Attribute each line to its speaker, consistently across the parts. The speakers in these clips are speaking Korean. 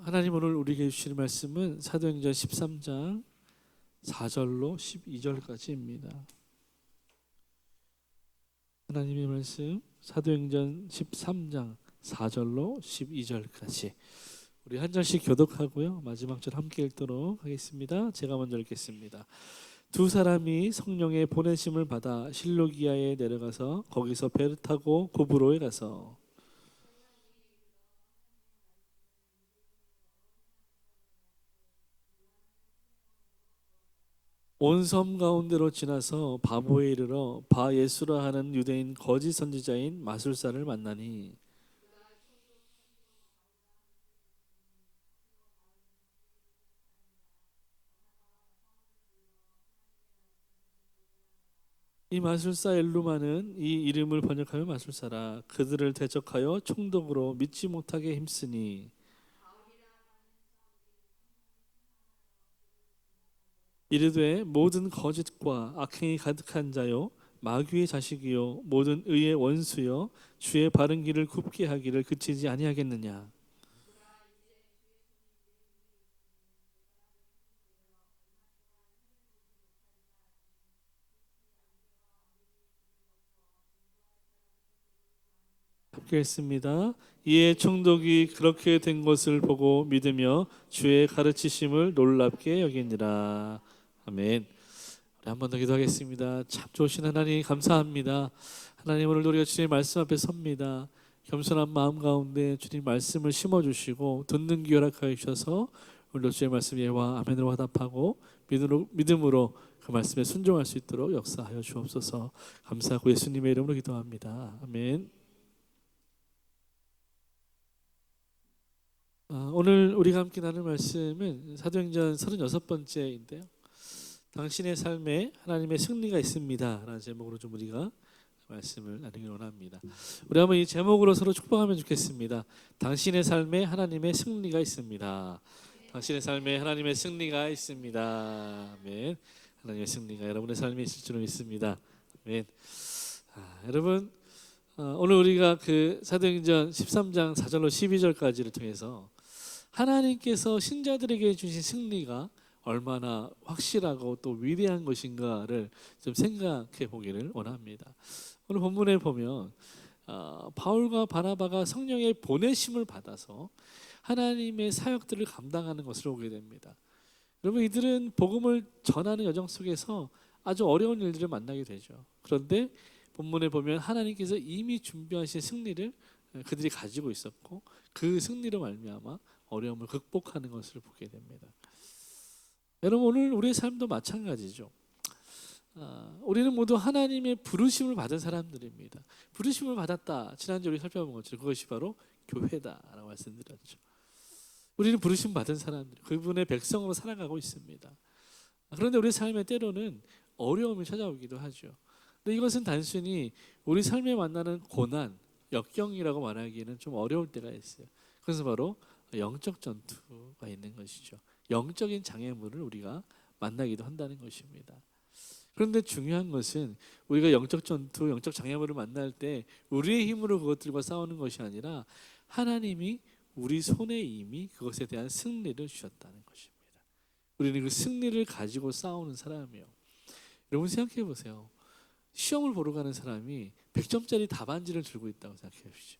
Speaker 1: 하나님 오늘 우리에게 주시는 말씀은 사도행전 13장 4절로 12절까지입니다. 하나님의 말씀 사도행전 13장 4절로 12절까지 우리 한 절씩 교독하고요. 마지막 절 함께 읽도록 하겠습니다. 제가 먼저 읽겠습니다. 두 사람이 성령의 보내심을 받아 실로기아에 내려가서 거기서 배를 타고 고브로에 가서 온 섬 가운데로 지나서 바보에 이르러 바 예수라 하는 유대인 거짓 선지자인 마술사를 만나니 이 마술사 엘루마는 이 이름을 번역하여 마술사라 그들을 대적하여 총독으로 믿지 못하게 힘쓰니 이르되 모든 거짓과 악행이 가득한 자요 마귀의 자식이요 모든 의의 원수요 주의 바른 길을 굽게 하기를 그치지 아니하겠느냐. 함께 읽습니다. 이에 총독이 그렇게 된 것을 보고 믿으며 주의 가르치심을 놀랍게 여기니라. 아멘. 우리 한 번 더 기도하겠습니다. 참 좋으신 하나님 감사합니다. 하나님 오늘 우리가 주님의 말씀 앞에 섭니다. 겸손한 마음 가운데 주님 말씀을 심어주시고 듣는 귀 허락하여 주셔서 오늘도 주의 말씀 예와 아멘으로 화답하고 믿음으로 그 말씀에 순종할 수 있도록 역사하여 주옵소서. 감사하고 예수님의 이름으로 기도합니다. 아멘. 오늘 우리가 함께 나눌 말씀은 사도행전 36번째인데요. 당신의 삶에 하나님의 승리가 있습니다 라는 제목으로 좀 우리가 말씀을 나누기 원합니다. 우리 한번 이 제목으로 서로 축복하면 좋겠습니다. 당신의 삶에 하나님의 승리가 있습니다. 당신의 삶에 하나님의 승리가 있습니다. 아멘. 하나님의 승리가 여러분의 삶에 있을 줄 믿습니다. 아멘. 여러분 오늘 우리가 그 사도행전 13장 4절로 12절까지를 통해서 하나님께서 신자들에게 주신 승리가 얼마나 확실하고 또 위대한 것인가를 좀 생각해 보기를 원합니다. 오늘 본문에 보면 바울과 바나바가 성령의 보내심을 받아서 하나님의 사역들을 감당하는 것을 보게 됩니다. 여러분 이들은 복음을 전하는 여정 속에서 아주 어려운 일들을 만나게 되죠. 그런데 본문에 보면 하나님께서 이미 준비하신 승리를 그들이 가지고 있었고 그 승리로 말미암아 어려움을 극복하는 것을 보게 됩니다. 여러분 오늘 우리의 삶도 마찬가지죠. 우리는 모두 하나님의 부르심을 받은 사람들입니다. 부르심을 받았다. 지난주에 우리 살펴본 것처럼 그것이 바로 교회다라고 말씀드렸죠. 우리는 부르심 받은 사람들, 그분의 백성으로 살아가고 있습니다. 그런데 우리 삶에 때로는 어려움이 찾아오기도 하죠. 근데 이것은 단순히 우리 삶에 만나는 고난, 역경이라고 말하기에는 좀 어려울 때가 있어요. 그래서 바로 영적 전투가 있는 것이죠. 영적인 장애물을 우리가 만나기도 한다는 것입니다. 그런데 중요한 것은 우리가 영적 전투, 영적 장애물을 만날 때 우리의 힘으로 그것들과 싸우는 것이 아니라 하나님이 우리 손에 이미 그것에 대한 승리를 주셨다는 것입니다. 우리는 그 승리를 가지고 싸우는 사람이에요. 여러분 생각해 보세요. 시험을 보러 가는 사람이 100점짜리 답안지를 들고 있다고 생각해 보시죠.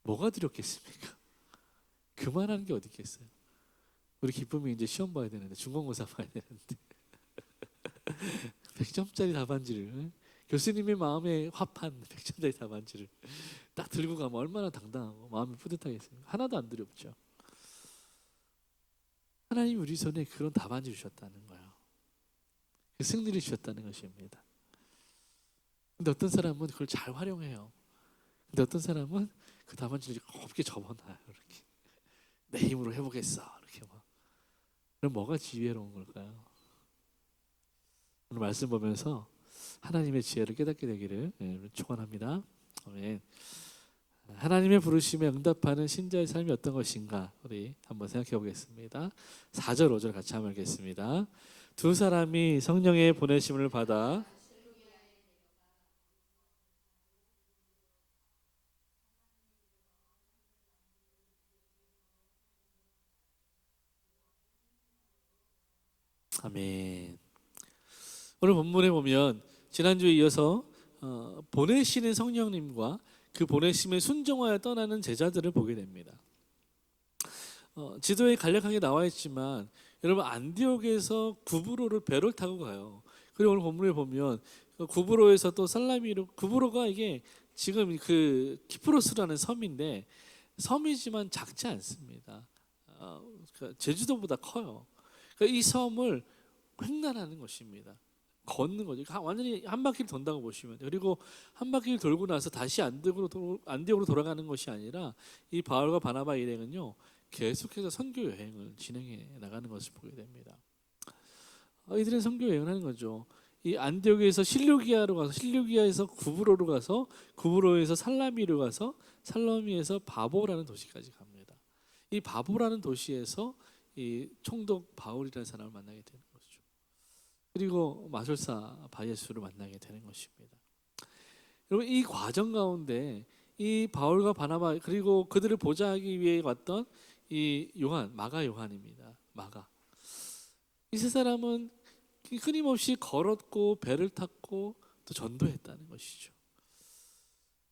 Speaker 1: 뭐가 두렵겠습니까? 그만한 게 어디 있겠어요? 우리 기쁨이 이제 시험 봐야 되는데 중간고사 봐야 되는데 100점짜리 답안지를 교수님의 마음에 화판 100점짜리 답안지를 딱 들고 가면 얼마나 당당하고 마음이 뿌듯하겠습니까? 하나도 안 두렵죠. 하나님이 우리 손에 그런 답안지를 주셨다는 거예요. 그 승리를 주셨다는 것입니다. 근데 어떤 사람은 그걸 잘 활용해요. 근데 어떤 사람은 그 답안지를 곱게 접어놔요. 이렇게 내 힘으로 해보겠어. 이렇게 막. 그럼 뭐가 지혜로운 걸까요? 오늘 말씀 보면서 하나님의 지혜를 깨닫게 되기를 축원합니다. 아멘. 하나님의 부르심에 응답하는 신자의 삶이 어떤 것인가 우리 한번 생각해 보겠습니다. 4절 5절 같이 한번 읽겠습니다. 두 사람이 성령의 보내심을 받아 아멘. 오늘 본문에 보면 지난주에 이어서 보내시는 성령님과 그 보내심에 순종하여 떠나는 제자들을 보게 됩니다. 지도에 간략하게 나와 있지만 여러분 안디옥에서 구브로를 배를 타고 가요. 그리고 오늘 본문에 보면 구브로에서 또 살라미로, 구브로가 이게 지금 그 키프로스라는 섬인데 섬이지만 작지 않습니다. 제주도보다 커요. 그러니까 이 섬을 횡단하는 것입니다. 걷는 거죠. 완전히 한 바퀴를 돈다고 보시면 돼요. 그리고 한 바퀴를 돌고 나서 다시 안디옥으로 돌아가는 것이 아니라 이 바울과 바나바 일행은요 계속해서 선교 여행을 진행해 나가는 것을 보게 됩니다. 이들은 선교 여행을 하는 거죠. 이 안디옥에서 실루기아로 가서, 실루기아에서 구브로로 가서, 구브로에서 살라미로 가서, 살라미에서 바보라는 도시까지 갑니다. 이 바보라는 도시에서 이 총독 바울이라는 사람을 만나게 되는 거죠. 그리고 마술사 바예수를 만나게 되는 것입니다. 여러분 이 과정 가운데 이 바울과 바나바 그리고 그들을 보좌하기 위해 왔던 이 요한, 마가 요한입니다. 마가. 이 세 사람은 끊임없이 걸었고 배를 탔고 또 전도했다는 것이죠.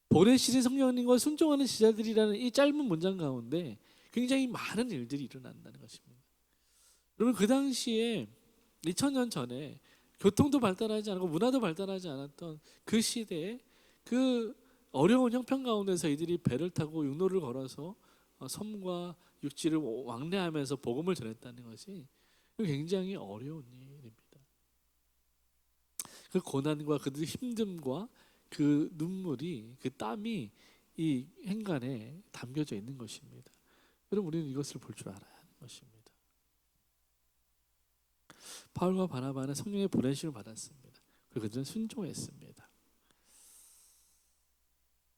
Speaker 1: 보내시는 성령님과 순종하는 제자들이라는 이 짧은 문장 가운데 굉장히 많은 일들이 일어난다는 것입니다. 여러분 그 당시에 2000년 전에 교통도 발달하지 않고 문화도 발달하지 않았던 그 시대에 그 어려운 형편 가운데서 이들이 배를 타고 육로를 걸어서 섬과 육지를 왕래하면서 복음을 전했다는 것이 굉장히 어려운 일입니다. 그 고난과 그 힘듦과 그 눈물이 그 땀이 이 행간에 담겨져 있는 것입니다. 여러분 우리는 이것을 볼 줄 알아야 하는 것입니다. 바울과 바나바는 성령의 보내심을 받았습니다. 그리고 그들은 순종했습니다.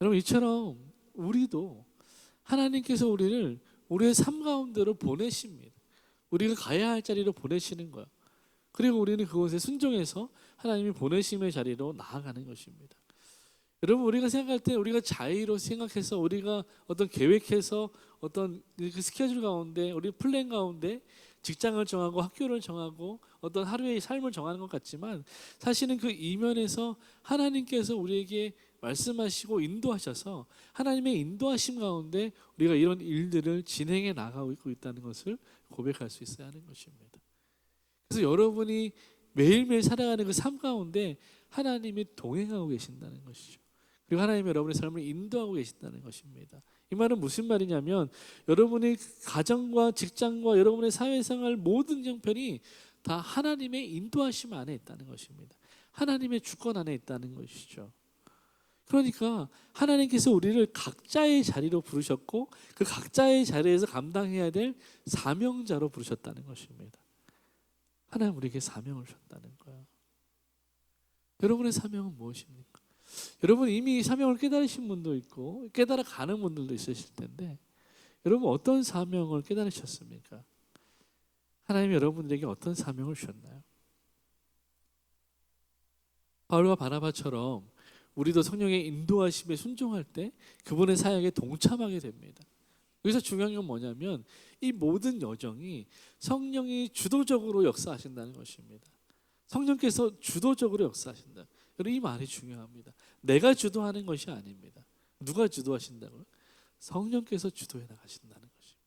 Speaker 1: 여러분 이처럼 우리도 하나님께서 우리를 우리의 삶 가운데로 보내십니다. 우리가 가야 할 자리로 보내시는 거예요. 그리고 우리는 그곳에 순종해서 하나님이 보내심의 자리로 나아가는 것입니다. 여러분 우리가 생각할 때 우리가 자의로 생각해서 우리가 어떤 계획해서 어떤 그 스케줄 가운데 우리 플랜 가운데 직장을 정하고 학교를 정하고 어떤 하루의 삶을 정하는 것 같지만 사실은 그 이면에서 하나님께서 우리에게 말씀하시고 인도하셔서 하나님의 인도하심 가운데 우리가 이런 일들을 진행해 나가고 있다는 것을 고백할 수 있어야 하는 것입니다. 그래서 여러분이 매일매일 살아가는 그 삶 가운데 하나님이 동행하고 계신다는 것이죠. 그리고 하나님이 여러분의 삶을 인도하고 계신다는 것입니다. 이 말은 무슨 말이냐면 여러분의 가정과 직장과 여러분의 사회생활 모든 형편이 다 하나님의 인도하심 안에 있다는 것입니다. 하나님의 주권 안에 있다는 것이죠. 그러니까 하나님께서 우리를 각자의 자리로 부르셨고 그 각자의 자리에서 감당해야 될 사명자로 부르셨다는 것입니다. 하나님 우리에게 사명을 주셨다는 거예요. 여러분의 사명은 무엇입니까? 여러분 이미 사명을 깨달으신 분도 있고 깨달아가는 분들도 있으실 텐데 여러분 어떤 사명을 깨달으셨습니까? 하나님이 여러분들에게 어떤 사명을 주셨나요? 바울과 바나바처럼 우리도 성령의 인도하심에 순종할 때 그분의 사역에 동참하게 됩니다. 여기서 중요한 건 뭐냐면 이 모든 여정이 성령이 주도적으로 역사하신다는 것입니다. 성령께서 주도적으로 역사하신다. 여러분 이 말이 중요합니다. 내가 주도하는 것이 아닙니다. 누가 주도하신다고요? 성령께서 주도해 나가신다는 것입니다.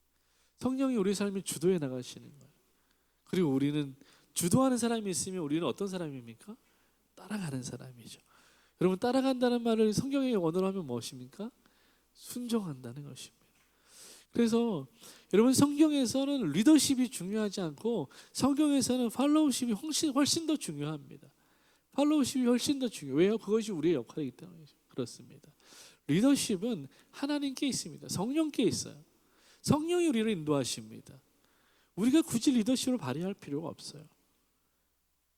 Speaker 1: 성령이 우리 삶을 주도해 나가시는 거예요. 그리고 우리는 주도하는 사람이 있으면 우리는 어떤 사람입니까? 따라가는 사람이죠. 여러분 따라간다는 말을 성경의 원어로 하면 무엇입니까? 순종한다는 것입니다. 그래서 여러분 성경에서는 리더십이 중요하지 않고 성경에서는 팔로우십이 훨씬 더 중요합니다. 팔로우십이 훨씬 더 중요해요. 왜요? 그것이 우리의 역할이기 때문에 그렇습니다. 리더십은 하나님께 있습니다. 성령께 있어요. 성령이 우리를 인도하십니다. 우리가 굳이 리더십을 발휘할 필요가 없어요.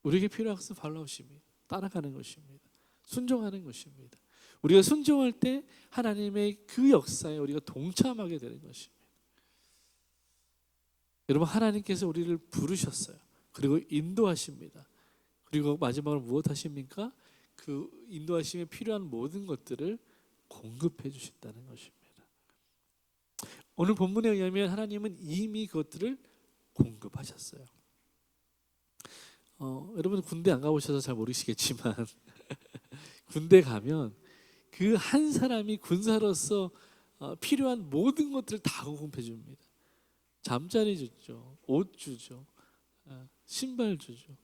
Speaker 1: 우리에게 필요한 것은 팔로우십이 따라가는 것입니다. 순종하는 것입니다. 우리가 순종할 때 하나님의 그 역사에 우리가 동참하게 되는 것입니다. 여러분 하나님께서 우리를 부르셨어요. 그리고 인도하십니다. 그리고 마지막으로 무엇 하십니까? 그 인도하심에 필요한 모든 것들을 공급해 주신다는 것입니다. 오늘 본문에 의하면 하나님은 이미 그것들을 공급하셨어요. 여러분 군대 안 가보셔서 잘 모르시겠지만 군대 가면 그 한 사람이 군사로서 필요한 모든 것들을 다 공급해 줍니다. 잠자리 주죠, 옷 주죠, 신발 주죠.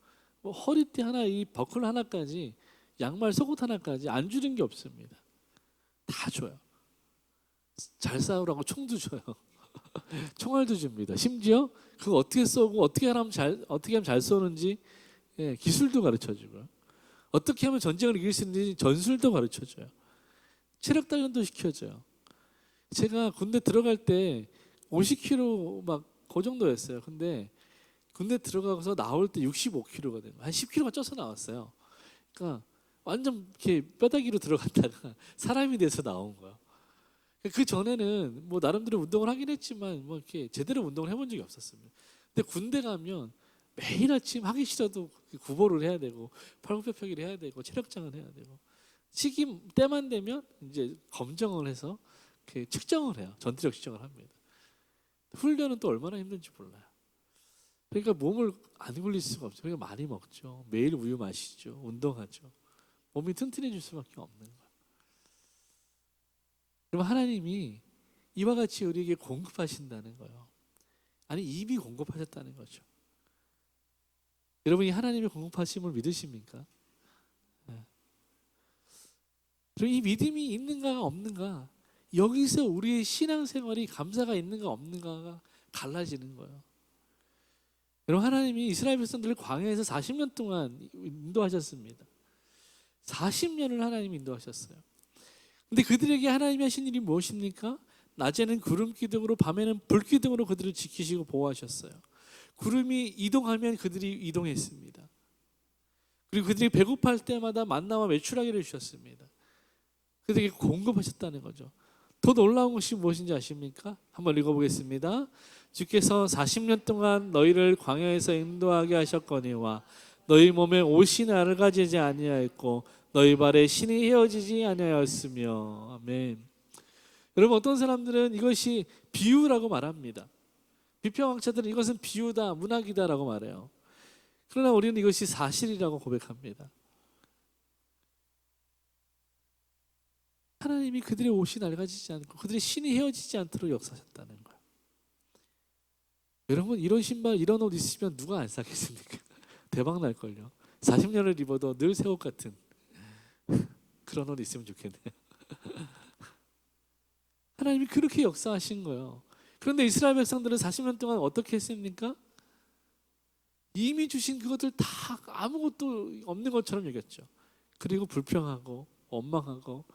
Speaker 1: 뭐 허리띠 하나, 이 버클 하나까지, 양말 속옷 하나까지 안 주는 게 없습니다. 다 줘요. 잘 싸우라고 총도 줘요. 총알도 줍니다. 심지어 그거 어떻게 쏘고 어떻게 하면 잘 쏘는지 기술도 가르쳐 주고요. 어떻게 하면 전쟁을 이길 수 있는지 전술도 가르쳐 줘요. 체력 단련도 시켜줘요. 제가 군대 들어갈 때 50kg 막 그 정도였어요. 근데 군대 들어가서 나올 때 65kg가 된 거예요. 한 10kg가 쪄서 나왔어요. 그러니까 완전 이렇게 뼈다귀로 들어갔다가 사람이 돼서 나온 거예요. 그 전에는 뭐 나름대로 운동을 하긴 했지만 뭐 이렇게 제대로 운동을 해본 적이 없었습니다. 근데 군대 가면 매일 아침 하기 싫어도 구보를 해야 되고 팔굽혀펴기를 해야 되고 체력장을 해야 되고 시기 때만 되면 이제 검정을 해서 이렇게 측정을 해요. 전투력 측정을 합니다. 훈련은 또 얼마나 힘든지 몰라요. 그러니까 몸을 안 굴릴 수가 없죠. 그러니까 많이 먹죠. 매일 우유 마시죠. 운동하죠. 몸이 튼튼해질 수밖에 없는 거예요. 그럼 하나님이 이와 같이 우리에게 공급하신다는 거예요. 아니 이미 공급하셨다는 거죠. 여러분이 하나님의 공급하심을 믿으십니까? 네. 그럼 이 믿음이 있는가 없는가, 여기서 우리의 신앙생활이 감사가 있는가 없는가가 갈라지는 거예요. 여러분 하나님이 이스라엘 백성들을 광야에서 40년 동안 인도하셨습니다. 40년을 하나님이 인도하셨어요. 근데 그들에게 하나님이 하신 일이 무엇입니까? 낮에는 구름 기둥으로 밤에는 불 기둥으로 그들을 지키시고 보호하셨어요. 구름이 이동하면 그들이 이동했습니다. 그리고 그들이 배고파할 때마다 만나와 메추라기를 주셨습니다. 그들에게 공급하셨다는 거죠. 더 놀라운 것이 무엇인지 아십니까? 한번 읽어보겠습니다. 주께서 40년 동안 너희를 광야에서 인도하게 하셨거니와 너희 몸에 옷이 낡아지지 아니하였고 너희 발에 신이 헤어지지 아니하였으며. 아멘. 여러분 어떤 사람들은 이것이 비유라고 말합니다. 비평학자들은 이것은 비유다, 문학이다라고 말해요. 그러나 우리는 이것이 사실이라고 고백합니다. 하나님이 그들의 옷이 낡아지지 않고 그들의 신이 헤어지지 않도록 역사하셨다는 거예요. 여러분 이런 신발, 이런 옷 있으면 누가 안 사겠습니까? 대박 날걸요. 40년을 입어도 늘 새 옷 같은 그런 옷 있으면 좋겠네요. 하나님이 그렇게 역사하신 거예요. 그런데 이스라엘 백성들은 40년 동안 어떻게 했습니까? 이미 주신 그것들 다 아무것도 없는 것처럼 여겼죠. 그리고 불평하고 원망하고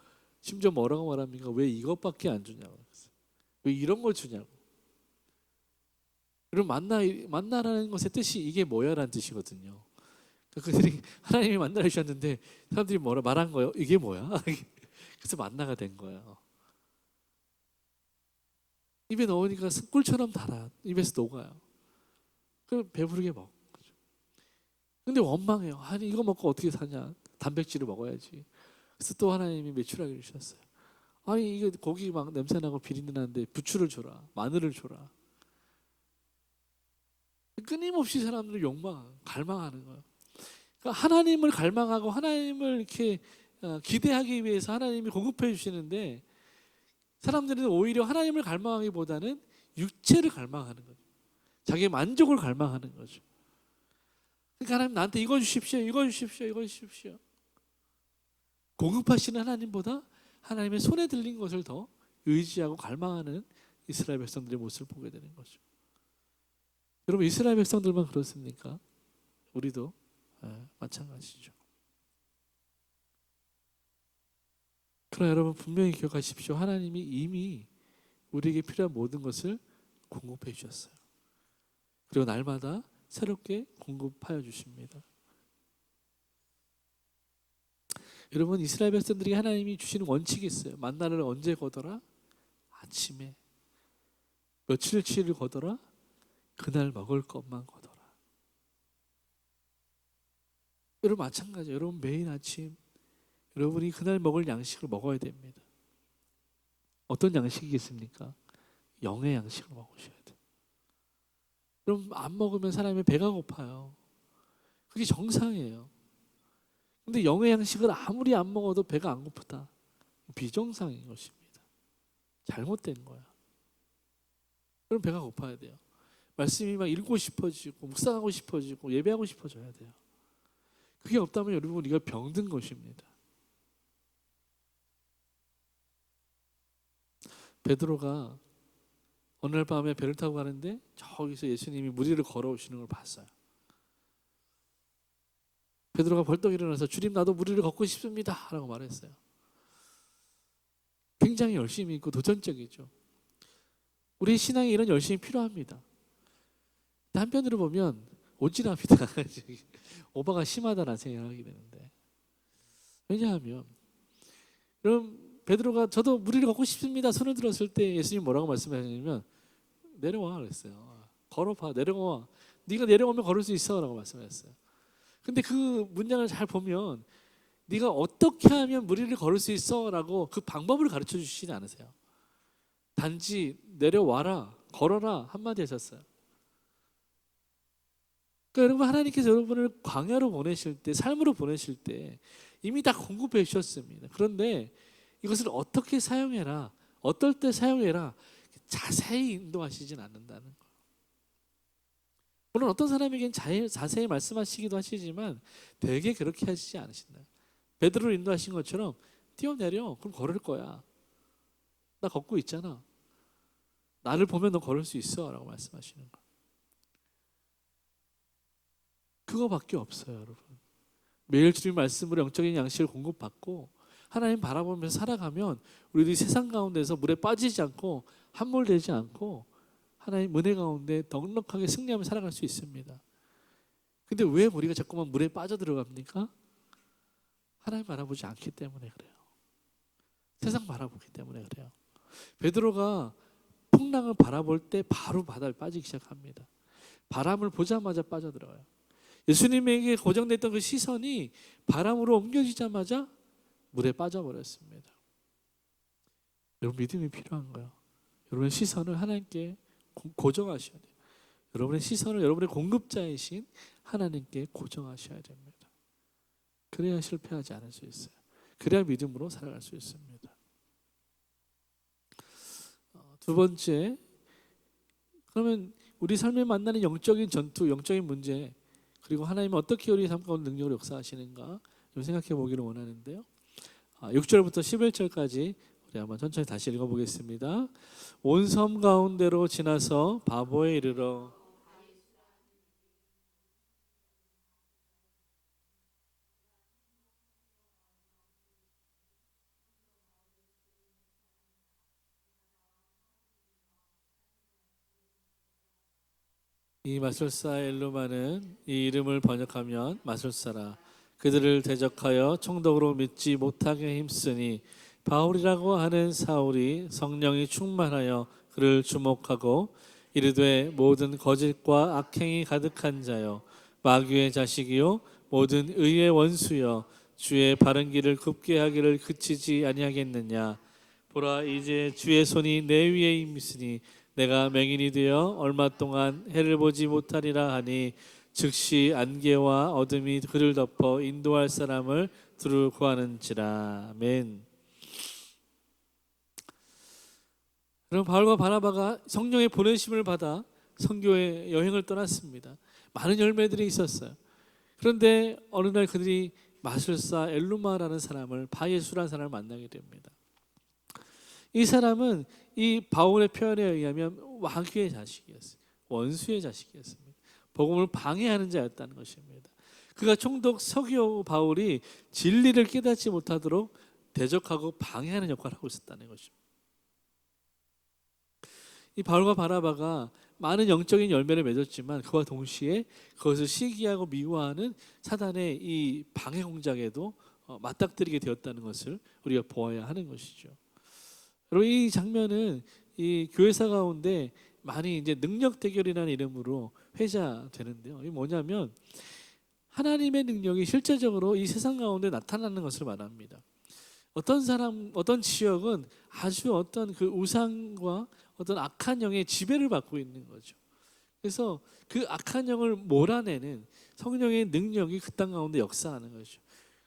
Speaker 1: 심지어 뭐라고 말합니까? 왜 이것밖에 안 주냐고. 왜 이런 걸 주냐고. 여러분 만나라는 것의 뜻이 이게 뭐야라는 뜻이거든요. 그들이 하나님이 만나를 주셨는데 사람들이 뭐라 말한 거예요? 이게 뭐야? 그래서 만나가 된 거예요. 입에 넣으니까 꿀처럼 달아. 입에서 녹아요. 그럼 배부르게 먹죠. 근데 원망해요. 아니 이거 먹고 어떻게 사냐? 단백질을 먹어야지. 그래서 또 하나님이 메추라기를 주셨어요. 아니 이거 고기 막 냄새나고 비린내 나는데 부추를 줘라. 마늘을 줘라. 끊임없이 사람들을 갈망하는 거예요. 그러니까 하나님을 갈망하고 하나님을 이렇게 기대하기 위해서 하나님이 공급해 주시는데 사람들은 오히려 하나님을 갈망하기보다는 육체를 갈망하는 거죠. 자기의 만족을 갈망하는 거죠. 그러니까 하나님 나한테 이거 주십시오, 이거 주십시오, 이거 주십시오. 공급하시는 하나님보다 하나님의 손에 들린 것을 더 의지하고 갈망하는 이스라엘 백성들의 모습을 보게 되는 거죠. 여러분 이스라엘 백성들만 그렇습니까? 우리도 마찬가지죠. 그러나 여러분 분명히 기억하십시오. 하나님이 이미 우리에게 필요한 모든 것을 공급해 주셨어요. 그리고 날마다 새롭게 공급하여 주십니다. 여러분 이스라엘 백성들이 하나님이 주시는 원칙이 있어요. 만나를 언제 거더라? 아침에. 며칠치를 거더라? 그날 먹을 것만 거더라. 여러분 마찬가지예요. 여러분 매일 아침 여러분이 그날 먹을 양식을 먹어야 됩니다. 어떤 양식이겠습니까? 영의 양식을 먹으셔야 돼요. 여러분 안 먹으면 사람이 배가 고파요. 그게 정상이에요. 근데 영의 양식을 아무리 안 먹어도 배가 안 고프다. 비정상인 것입니다. 잘못된 거야. 그럼 배가 고파야 돼요. 말씀이 막 읽고 싶어지고 묵상하고 싶어지고 예배하고 싶어져야 돼요. 그게 없다면 여러분 우리가 병든 것입니다. 베드로가 어느 날 밤에 배를 타고 가는데 저기서 예수님이 물 위를 걸어오시는 걸 봤어요. 베드로가 벌떡 일어나서 주님 나도 물 위를 걷고 싶습니다 라고 말했어요. 굉장히 열심히 있고 도전적이죠. 우리 신앙에 이런 열심이 필요합니다. 한편으로 보면 오지랖이다. 오바가 심하다라는 생각을 하게 되는데, 왜냐하면 그럼 베드로가 저도 물 위를 걷고 싶습니다 손을 들었을 때 예수님 뭐라고 말씀하셨냐면 내려와 그랬어요. 걸어봐, 내려와. 네가 내려오면 걸을 수 있어 라고 말씀하셨어요. 근데 그 문장을 잘 보면 네가 어떻게 하면 물 위를 걸을 수 있어 라고 그 방법을 가르쳐 주시지 않으세요. 단지 내려와라, 걸어라 한마디 하셨어요. 그러니까 여러분, 하나님께서 여러분을 광야로 보내실 때, 삶으로 보내실 때 이미 다 공급해 주셨습니다. 그런데 이것을 어떻게 사용해라, 어떨 때 사용해라 자세히 인도하시진 않는다는 거예요. 물론 어떤 사람에게는 자세히 말씀하시기도 하시지만 대개 그렇게 하시지 않으신다. 베드로를 인도하신 것처럼 뛰어내려, 그럼 걸을 거야. 나 걷고 있잖아. 나를 보면 너 걸을 수 있어 라고 말씀하시는 거예요. 그거밖에 없어요, 여러분. 매일 주님 말씀으로 영적인 양식을 공급받고 하나님 바라보면서 살아가면 우리들이 세상 가운데서 물에 빠지지 않고 함몰되지 않고 하나님 은혜 가운데 넉넉하게 승리하며 살아갈 수 있습니다. 근데 왜 우리가 자꾸만 물에 빠져들어갑니까? 하나님 바라보지 않기 때문에 그래요. 세상 바라보기 때문에 그래요. 베드로가 풍랑을 바라볼 때 바로 바다에 빠지기 시작합니다. 바람을 보자마자 빠져들어가요. 예수님에게 고정됐던 그 시선이 바람으로 옮겨지자마자 물에 빠져버렸습니다. 여러분, 믿음이 필요한 거예요. 여러분의 시선을 하나님께 고정하셔야 돼요. 여러분의 시선을 여러분의 공급자이신 하나님께 고정하셔야 됩니다. 그래야 실패하지 않을 수 있어요. 그래야 믿음으로 살아갈 수 있습니다. 두 번째, 그러면 우리 삶에 만나는 영적인 전투, 영적인 문제, 그리고 하나님은 어떻게 우리 삶 가운데 능력으로 역사하시는가 좀 생각해 보기를 원하는데요. 6절부터 11절까지 우리 한번 천천히 다시 읽어보겠습니다. 온 섬 가운데로 지나서 바보에 이르러 이 마술사 엘루마는 이 이름을 번역하면 마술사라. 그들을 대적하여 총독으로 믿지 못하게 힘쓰니 바울이라고 하는 사울이 성령이 충만하여 그를 주목하고 이르되 모든 거짓과 악행이 가득한 자여 마귀의 자식이요 모든 의의 원수여 주의 바른 길을 굽게 하기를 그치지 아니하겠느냐. 보라 이제 주의 손이 내 위에 있으니 내가 맹인이 되어 얼마 동안 해를 보지 못하리라 하니 즉시 안개와 어둠이 그를 덮어 인도할 사람을 두루 구하는지라. 아멘. 그럼 바울과 바나바가 성령의 보내심을 받아 선교의 여행을 떠났습니다. 많은 열매들이 있었어요. 그런데 어느 날 그들이 마술사 엘루마라는 사람을, 바예수라는 사람을 만나게 됩니다. 이 사람은 이 바울의 표현에 의하면 마귀의 자식이었어요. 원수의 자식이었습니다. 복음을 방해하는 자였다는 것입니다. 그가 총독 서기오 바울이 진리를 깨닫지 못하도록 대적하고 방해하는 역할을 하고 있었다는 것입니다. 이 바울과 바나바가 많은 영적인 열매를 맺었지만 그와 동시에 그것을 시기하고 미워하는 사단의 이 방해 공작에도 맞닥뜨리게 되었다는 것을 우리가 보아야 하는 것이죠. 여러분, 이 장면은 이 교회사 가운데 많이 이제 능력 대결이라는 이름으로 회자되는데요. 이게 뭐냐면 하나님의 능력이 실제적으로 이 세상 가운데 나타나는 것을 말합니다. 어떤 사람, 어떤 지역은 아주 어떤 그 우상과 어떤 악한 영의 지배를 받고 있는 거죠. 그래서 그 악한 영을 몰아내는 성령의 능력이 그 땅 가운데 역사하는 거죠.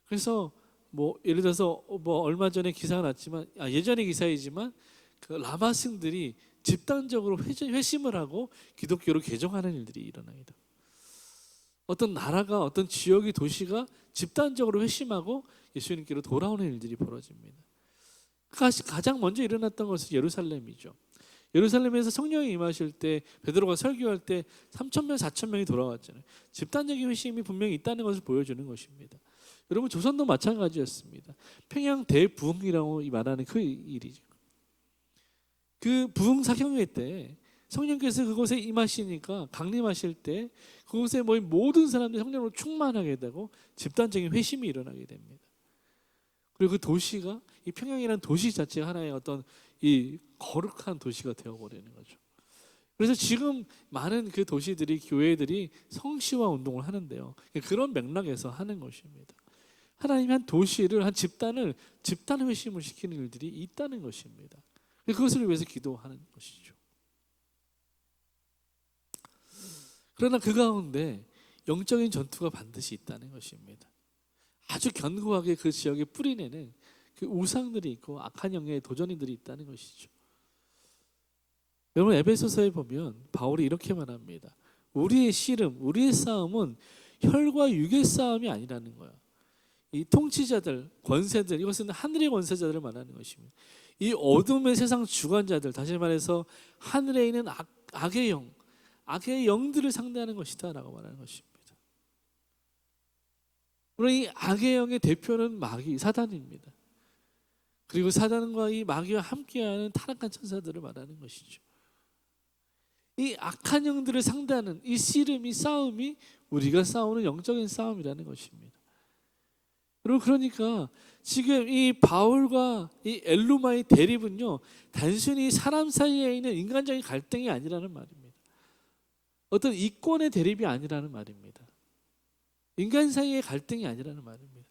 Speaker 1: 그래서 뭐 예를 들어서 뭐 얼마 전에 기사가 났지만 예전의 기사이지만 그 라마승들이 집단적으로 회심을 하고 기독교로 개종하는 일들이 일어납니다. 어떤 나라가 어떤 지역의 도시가 집단적으로 회심하고 예수님께로 돌아오는 일들이 벌어집니다. 가장 먼저 일어났던 것은 예루살렘이죠. 예루살렘에서 성령이 임하실 때 베드로가 설교할 때 3,000명, 4,000명이 돌아왔잖아요. 집단적인 회심이 분명히 있다는 것을 보여주는 것입니다. 여러분 조선도 마찬가지였습니다. 평양 대부흥이라고 말하는 그 일이죠. 그 부흥 사경회 때 성령께서 그곳에 임하시니까 강림하실 때 그곳에 모인 모든 사람들이 성령으로 충만하게 되고 집단적인 회심이 일어나게 됩니다. 그리고 그 도시가 이 평양이라는 도시 자체가 하나의 어떤 이 거룩한 도시가 되어버리는 거죠. 그래서 지금 많은 그 도시들이 교회들이 성시화 운동을 하는데요. 그런 맥락에서 하는 것입니다. 하나님이 한 도시를 한 집단을 집단 회심을 시키는 일들이 있다는 것입니다. 그것을 위해서 기도하는 것이죠. 그러나 그 가운데 영적인 전투가 반드시 있다는 것입니다. 아주 견고하게 그 지역에 뿌리내는 그 우상들이 있고 악한 영의 도전이들이 있다는 것이죠. 여러분 에베소서에 보면 바울이 이렇게 말합니다. 우리의 씨름, 우리의 싸움은 혈과 육의 싸움이 아니라는 거야. 이 통치자들, 권세들, 이것은 하늘의 권세자들을 말하는 것입니다. 이 어둠의 세상 주관자들, 다시 말해서 하늘에 있는 악의 영, 악의 영들을 상대하는 것이다 라고 말하는 것입니다. 물론 이 악의 영의 대표는 마귀, 사단입니다. 그리고 사단과 이 마귀와 함께하는 타락한 천사들을 말하는 것이죠. 이 악한 영들을 상대하는 이 씨름, 이 싸움이 우리가 싸우는 영적인 싸움이라는 것입니다. 여러분 그러니까 지금 이 바울과 이 엘루마의 대립은요 단순히 사람 사이에 있는 인간적인 갈등이 아니라는 말입니다. 어떤 이권의 대립이 아니라는 말입니다. 인간 사이의 갈등이 아니라는 말입니다.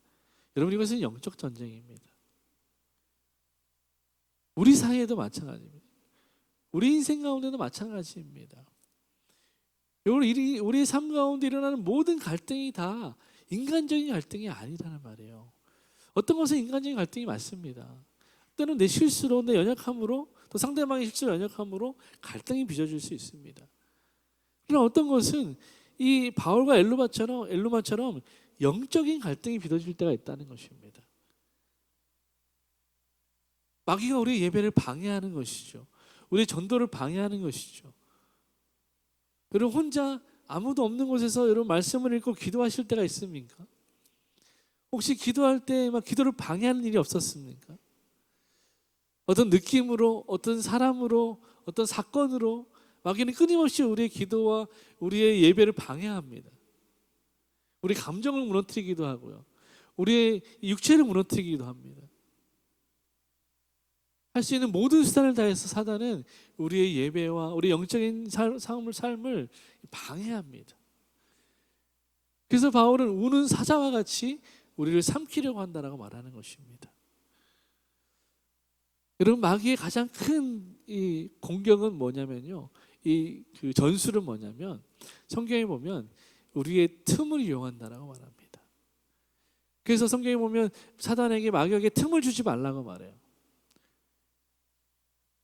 Speaker 1: 여러분 이것은 영적 전쟁입니다. 우리 사이에도 마찬가지입니다. 우리 인생 가운데도 마찬가지입니다. 우리의 삶 가운데 일어나는 모든 갈등이 다 인간적인 갈등이 아니라는 말이에요. 어떤 것은 인간적인 갈등이 맞습니다. 때는 내 실수로, 내 연약함으로, 또 상대방의 실수로 연약함으로 갈등이 빚어질 수 있습니다. 그러나 어떤 것은 이 바울과 엘루마처럼 영적인 갈등이 빚어질 때가 있다는 것입니다. 마귀가 우리의 예배를 방해하는 것이죠. 우리의 전도를 방해하는 것이죠. 여러분 혼자 아무도 없는 곳에서 여러분 말씀을 읽고 기도하실 때가 있습니까? 혹시 기도할 때 막 기도를 방해하는 일이 없었습니까? 어떤 느낌으로, 어떤 사람으로, 어떤 사건으로 마귀는 끊임없이 우리의 기도와 우리의 예배를 방해합니다. 우리 감정을 무너뜨리기도 하고요. 우리의 육체를 무너뜨리기도 합니다. 할 수 있는 모든 수단을 다해서 사단은 우리의 예배와 우리 영적인 삶을 방해합니다. 그래서 바울은 우는 사자와 같이 우리를 삼키려고 한다라고 말하는 것입니다. 여러분 마귀의 가장 큰 이 공격은 뭐냐면요. 그 전술은 뭐냐면 성경에 보면 우리의 틈을 이용한다라고 말합니다. 그래서 성경에 보면 사단에게 마귀에게 틈을 주지 말라고 말해요.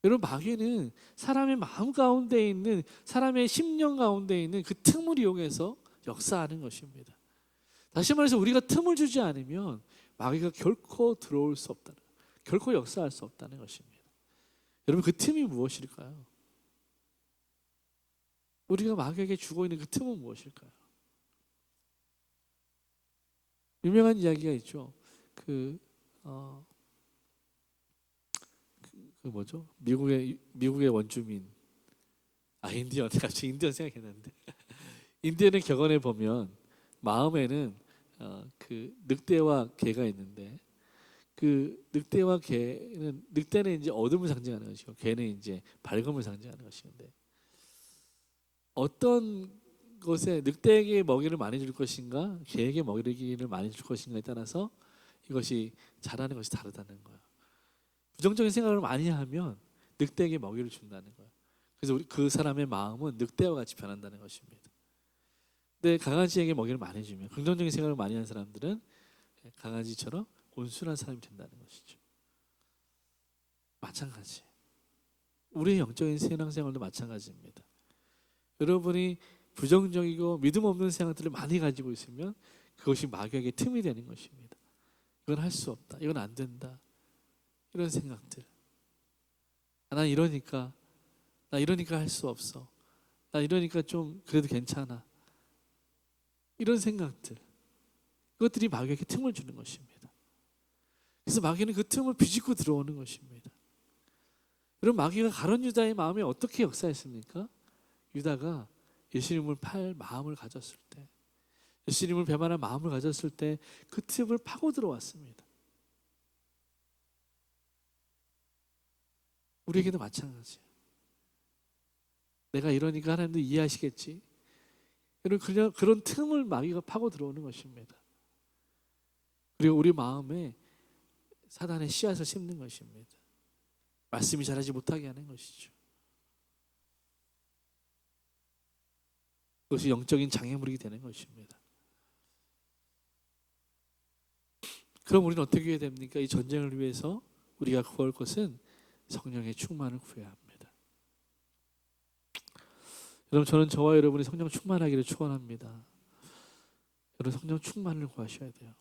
Speaker 1: 여러분 마귀는 사람의 마음 가운데 있는 사람의 심령 가운데 있는 그 틈을 이용해서 역사하는 것입니다. 다시 말해서 우리가 틈을 주지 않으면 마귀가 결코 들어올 수 없다는, 결코 역사할 수 없다는 것입니다. 여러분 그 틈이 무엇일까요? 우리가 마귀에게 주고 있는 그 틈은 무엇일까요? 유명한 이야기가 있죠. 그 뭐죠? 미국의 원주민 인디언 갑자기 인디언 생각했는데 인디언의 격언에 보면 마음에는 그 늑대와 개가 있는데 그 늑대와 개는 늑대는 이제 어둠을 상징하는 것이고 개는 이제 밝음을 상징하는 것인데 어떤 것에 늑대에게 먹이를 많이 줄 것인가 개에게 먹이를 많이 줄 것인가에 따라서 이것이 자라는 것이 다르다는 거예요. 부정적인 생각을 많이 하면 늑대에게 먹이를 준다는 거예요. 그래서 그 사람의 마음은 늑대와 같이 변한다는 것입니다. 근데 강아지에게 먹이를 많이 주면, 긍정적인 생각을 많이 하는 사람들은 강아지처럼 온순한 사람이 된다는 것이죠. 마찬가지. 우리의 영적인 신앙생활도 마찬가지입니다. 여러분이 부정적이고 믿음 없는 생각들을 많이 가지고 있으면 그것이 마귀에게 틈이 되는 것입니다. 이건 할 수 없다. 이건 안 된다. 이런 생각들. 나 이러니까 할 수 없어. 나 이러니까 좀 그래도 괜찮아. 이런 생각들. 그것들이 마귀에게 틈을 주는 것입니다. 그래서 마귀는 그 틈을 비집고 들어오는 것입니다. 여러분, 마귀가 가룟 유다의 마음에 어떻게 역사했습니까? 유다가 예수님을 팔 마음을 가졌을 때, 예수님을 배반할 마음을 가졌을 때 그 틈을 파고 들어왔습니다. 우리에게도 마찬가지예요. 내가 이러니까 하나님도 이해하시겠지. 그런 틈을 마귀가 파고 들어오는 것입니다. 그리고 우리 마음에 사단의 씨앗을 심는 것입니다. 말씀이 자라지 못하게 하는 것이죠. 그것이 영적인 장애물이 되는 것입니다. 그럼 우리는 어떻게 해야 됩니까? 이 전쟁을 위해서 우리가 구할 것은 성령의 충만을 구해야 합니다. 여러분, 저는 저와 여러분이 성령 충만하기를 축원합니다. 여러분, 성령 충만을 구하셔야 돼요.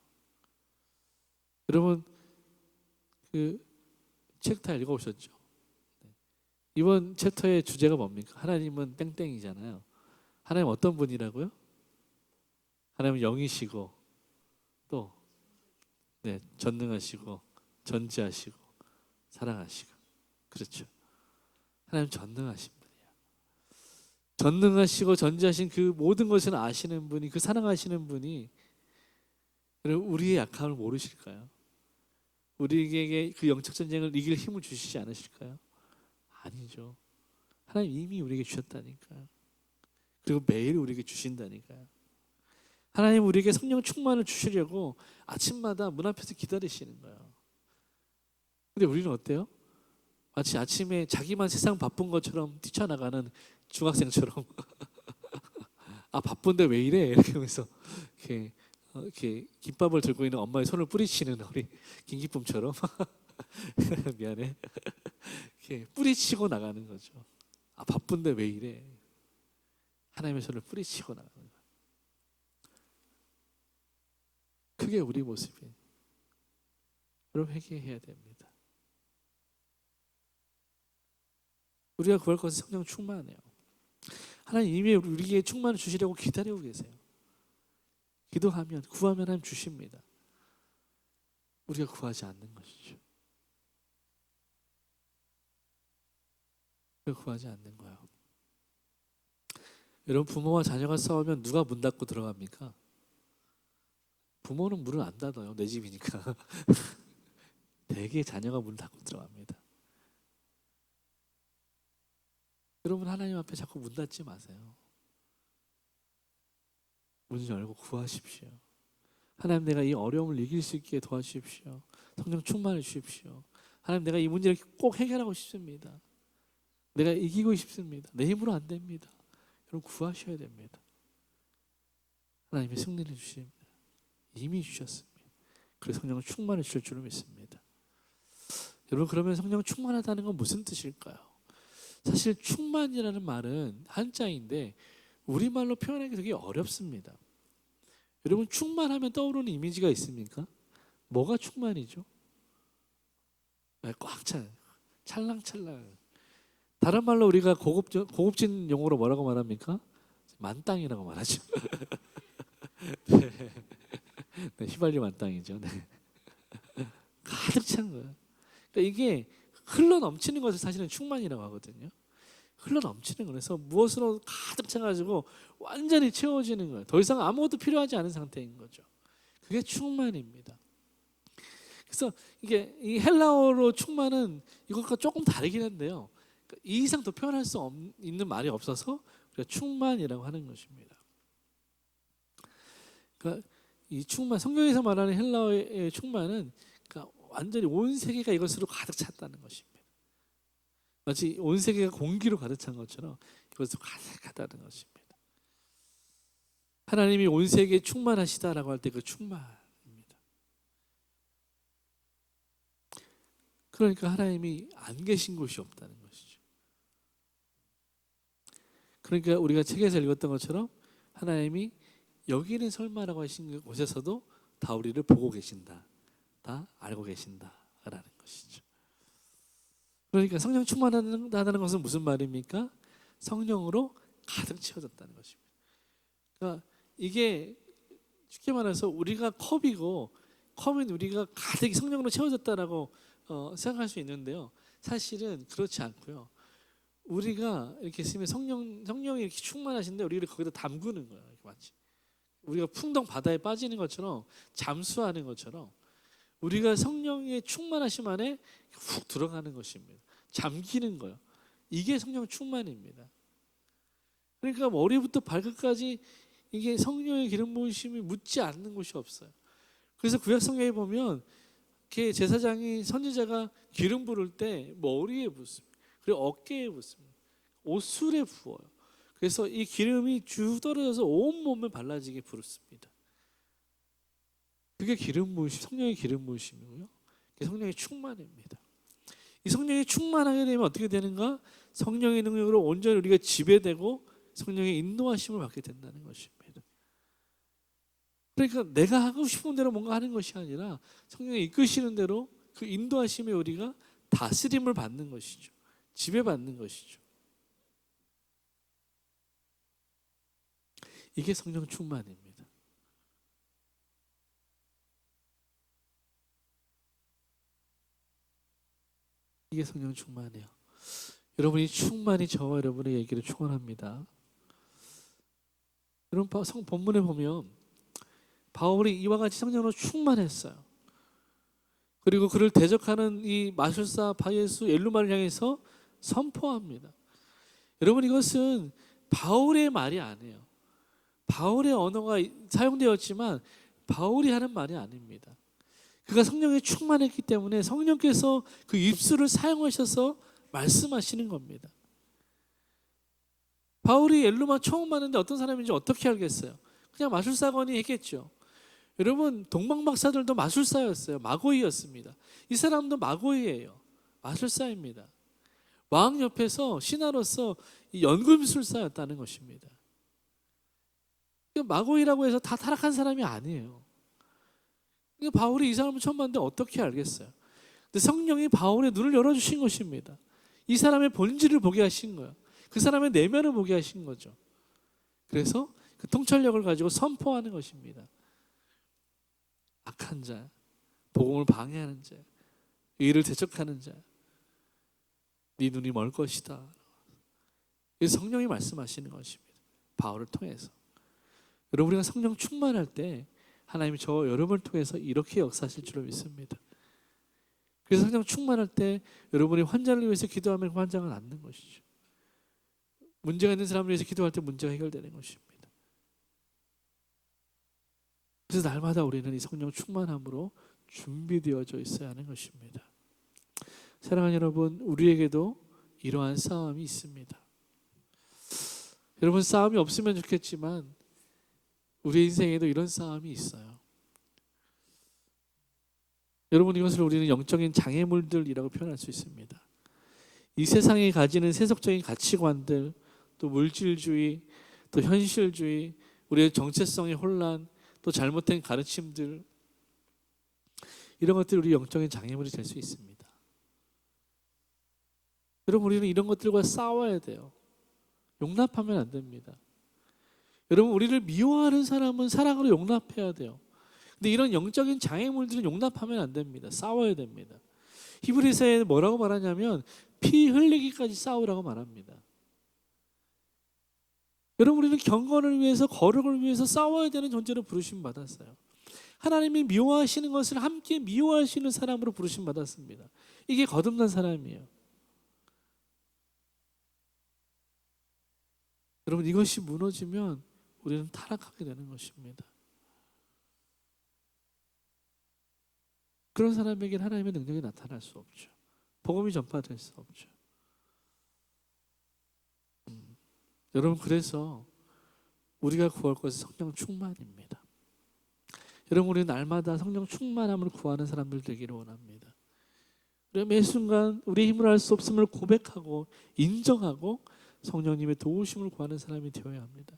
Speaker 1: 여러분, 그 책 다 읽어오셨죠? 이번 챕터의 주제가 뭡니까? 하나님은 땡땡이잖아요. 하나님 어떤 분이라고요? 하나님은 영이시고 또 전능하시고 전지하시고 사랑하시고, 그렇죠. 하나님 전능하신 분이에요. 전능하시고 전지하신 그 모든 것을 아시는 분이, 그 사랑하시는 분이 우리의 약함을 모르실까요? 우리에게 그 영적 전쟁을 이길 힘을 주시지 않으실까요? 아니죠. 하나님 이미 우리에게 주셨다니까요. 그리고 매일 우리에게 주신다니까요. 하나님 우리에게 성령 충만을 주시려고 아침마다 문 앞에서 기다리시는 거예요. 근데 우리는 어때요? 마치 아침에 자기만 세상 바쁜 것처럼 뛰쳐나가는 중학생처럼 아, 바쁜데 왜 이래? 이렇게 하면서 이렇게 김밥을 들고 있는 엄마의 손을 뿌리치는 우리 김기쁨처럼 미안해. 이렇게 뿌리치고 나가는 거죠. 아, 바쁜데 왜 이래? 하나님의 손을 뿌리치고 나가는 거예요. 그게 우리 모습이에요. 여러분, 회개해야 됩니다. 우리가 구할 것은 성령 충만해요. 하나님 이미 우리에게 충만을 주시려고 기다리고 계세요. 기도하면, 구하면 하나님 주십니다. 우리가 구하지 않는 것이죠. 우리가 구하지 않는 거예요. 여러분, 부모와 자녀가 싸우면 누가 문 닫고 들어갑니까? 부모는 문을 안 닫아요. 내 집이니까. 대개 자녀가 문 닫고 들어갑니다. 여러분, 하나님 앞에 자꾸 문 닫지 마세요. 문 열고 구하십시오. 하나님, 내가 이 어려움을 이길 수 있게 도와주십시오. 성령 충만해 주십시오. 하나님, 내가 이 문제를 꼭 해결하고 싶습니다. 내가 이기고 싶습니다. 내 힘으로 안 됩니다. 여러분, 구하셔야 됩니다. 하나님이 승리를 주십니다. 이미 주셨습니다. 그래서 성령을 충만해 주실 줄을 믿습니다. 여러분, 그러면 성령 충만하다는 건 무슨 뜻일까요? 사실 충만이라는 말은 한자인데 우리말로 표현하기 되게 어렵습니다. 여러분, 충만하면 떠오르는 이미지가 있습니까? 뭐가 충만이죠? 꽉 찬, 찰랑찰랑. 다른 말로 우리가 고급진 용어로 뭐라고 말합니까? 만땅이라고 말하죠. 네, 휘발유 만땅이죠. 네. 가득 찬 거예요. 그러니까 이게 흘러 넘치는 것을 사실은 충만이라고 하거든요. 흘러 넘치는 거. 그래서 무엇으로 가득 차가지고 완전히 채워지는 거예요. 더 이상 아무것도 필요하지 않은 상태인 거죠. 그게 충만입니다. 그래서 이게 이 헬라어로 충만은 이것과 조금 다르긴 한데요. 이 이상 더 표현할 수 있는 말이 없어서 우리가 충만이라고 하는 것입니다. 그러니까 이 충만, 성경에서 말하는 헬라어의 충만은 그러니까 완전히 온 세계가 이것으로 가득 찼다는 것입니다. 마치 온 세계가 공기로 가득 찬 것처럼 이것도 가득하다는 것입니다. 하나님이 온 세계에 충만하시다라고 할 때 그 충만입니다. 그러니까 하나님이 안 계신 곳이 없다는 것이죠. 그러니까 우리가 책에서 읽었던 것처럼 하나님이 여기는 설마라고 하신 곳에서도 다 우리를 보고 계신다, 다 알고 계신다라는 것이죠. 그러니까 성령 충만하다는 것은 무슨 말입니까? 성령으로 가득 채워졌다는 것입니다. 그러니까 이게 쉽게 말해서 우리가 컵이고 컵은 우리가 가득 성령으로 채워졌다라고 생각할 수 있는데요. 사실은 그렇지 않고요. 우리가 이렇게 있으면 성령이 이렇게 충만하신데 우리를 거기다 담그는 거예요. 마치 우리가 풍덩 바다에 빠지는 것처럼 잠수하는 것처럼 우리가 성령의 충만하심 안에 훅 들어가는 것입니다. 잠기는 거예요. 이게 성령 충만입니다. 그러니까 머리부터 발끝까지 이게 성령의 기름 부으심이 묻지 않는 곳이 없어요. 그래서 구약 성경에 보면 이렇게 제사장이 선지자가 기름 부을 때 머리에 붓습니다. 그리고 어깨에 붓습니다. 옷술에 부어요. 그래서 이 기름이 쭉 떨어져서 온 몸에 발라지게 부었습니다. 그게 기름 부으심, 성령의 기름 부으심이고요. 그게 성령의 충만입니다. 이 성령이 충만하게 되면 어떻게 되는가? 성령의 능력으로 온전히 우리가 지배되고 성령의 인도하심을 받게 된다는 것입니다. 그러니까 내가 하고 싶은 대로 뭔가 하는 것이 아니라 성령이 이끄시는 대로 그 인도하심에 우리가 다스림을 받는 것이죠. 지배받는 것이죠. 이게 성령 충만입니다. 이게 성령 충만이에요. 여러분이 충만히 저와 여러분의 얘기를 축원합니다. 여러분 본문에 보면 바울이 이와 같이 성령으로 충만했어요. 그리고 그를 대적하는 이 마술사 바예수 엘루마를 향해서 선포합니다. 여러분 이것은 바울의 말이 아니에요. 바울의 언어가 사용되었지만 바울이 하는 말이 아닙니다. 그가 성령에 충만했기 때문에 성령께서 그 입술을 사용하셔서 말씀하시는 겁니다. 바울이 엘루마 처음 봤는데 어떤 사람인지 어떻게 알겠어요? 그냥 마술사건이 했겠죠. 여러분 동방박사들도 마술사였어요. 마고이였습니다. 이 사람도 마고이예요. 마술사입니다. 왕 옆에서 신하로서 연금술사였다는 것입니다. 마고이라고 해서 다 타락한 사람이 아니에요. 바울이 이 사람을 처음 봤는데 어떻게 알겠어요? 근데 성령이 바울의 눈을 열어주신 것입니다. 이 사람의 본질을 보게 하신 거예요. 그 사람의 내면을 보게 하신 거죠. 그래서 그 통찰력을 가지고 선포하는 것입니다. 악한 자, 복음을 방해하는 자, 의를 대적하는 자, 네 눈이 멀 것이다. 성령이 말씀하시는 것입니다. 바울을 통해서. 여러분 우리가 성령 충만할 때 하나님이 저 여러분을 통해서 이렇게 역사하실 줄을 믿습니다. 그래서 성령 충만할 때 여러분이 환자를 위해서 기도하면 그 환자가 낫는 것이죠. 문제가 있는 사람을 위해서 기도할 때 문제가 해결되는 것입니다. 그래서 날마다 우리는 이 성령 충만함으로 준비되어져 있어야 하는 것입니다. 사랑하는 여러분, 우리에게도 이러한 싸움이 있습니다. 여러분 싸움이 없으면 좋겠지만 우리 인생에도 이런 싸움이 있어요. 여러분 이것을 우리는 영적인 장애물들이라고 표현할 수 있습니다. 이 세상이 가지는 세속적인 가치관들, 또 물질주의, 또 현실주의, 우리의 정체성의 혼란, 또 잘못된 가르침들, 이런 것들이 우리 영적인 장애물이 될 수 있습니다. 여러분 우리는 이런 것들과 싸워야 돼요. 용납하면 안 됩니다. 여러분 우리를 미워하는 사람은 사랑으로 용납해야 돼요. 근데 이런 영적인 장애물들은 용납하면 안 됩니다. 싸워야 됩니다. 히브리서에 뭐라고 말하냐면 피 흘리기까지 싸우라고 말합니다. 여러분 우리는 경건을 위해서 거룩을 위해서 싸워야 되는 존재로 부르심 받았어요. 하나님이 미워하시는 것을 함께 미워하시는 사람으로 부르심 받았습니다. 이게 거듭난 사람이에요. 여러분 이것이 무너지면 우리는 타락하게 되는 것입니다. 그런 사람에게는 하나님의 능력이 나타날 수 없죠. 복음이 전파될 수 없죠. 여러분, 그래서 우리가 구할 것은 성령 충만입니다. 여러분, 우리 날마다 성령 충만함을 구하는 사람들 되기를 원합니다. 우리가 매 순간 우리 힘으로 할 수 없음을 고백하고 인정하고 성령님의 도우심을 구하는 사람이 되어야 합니다.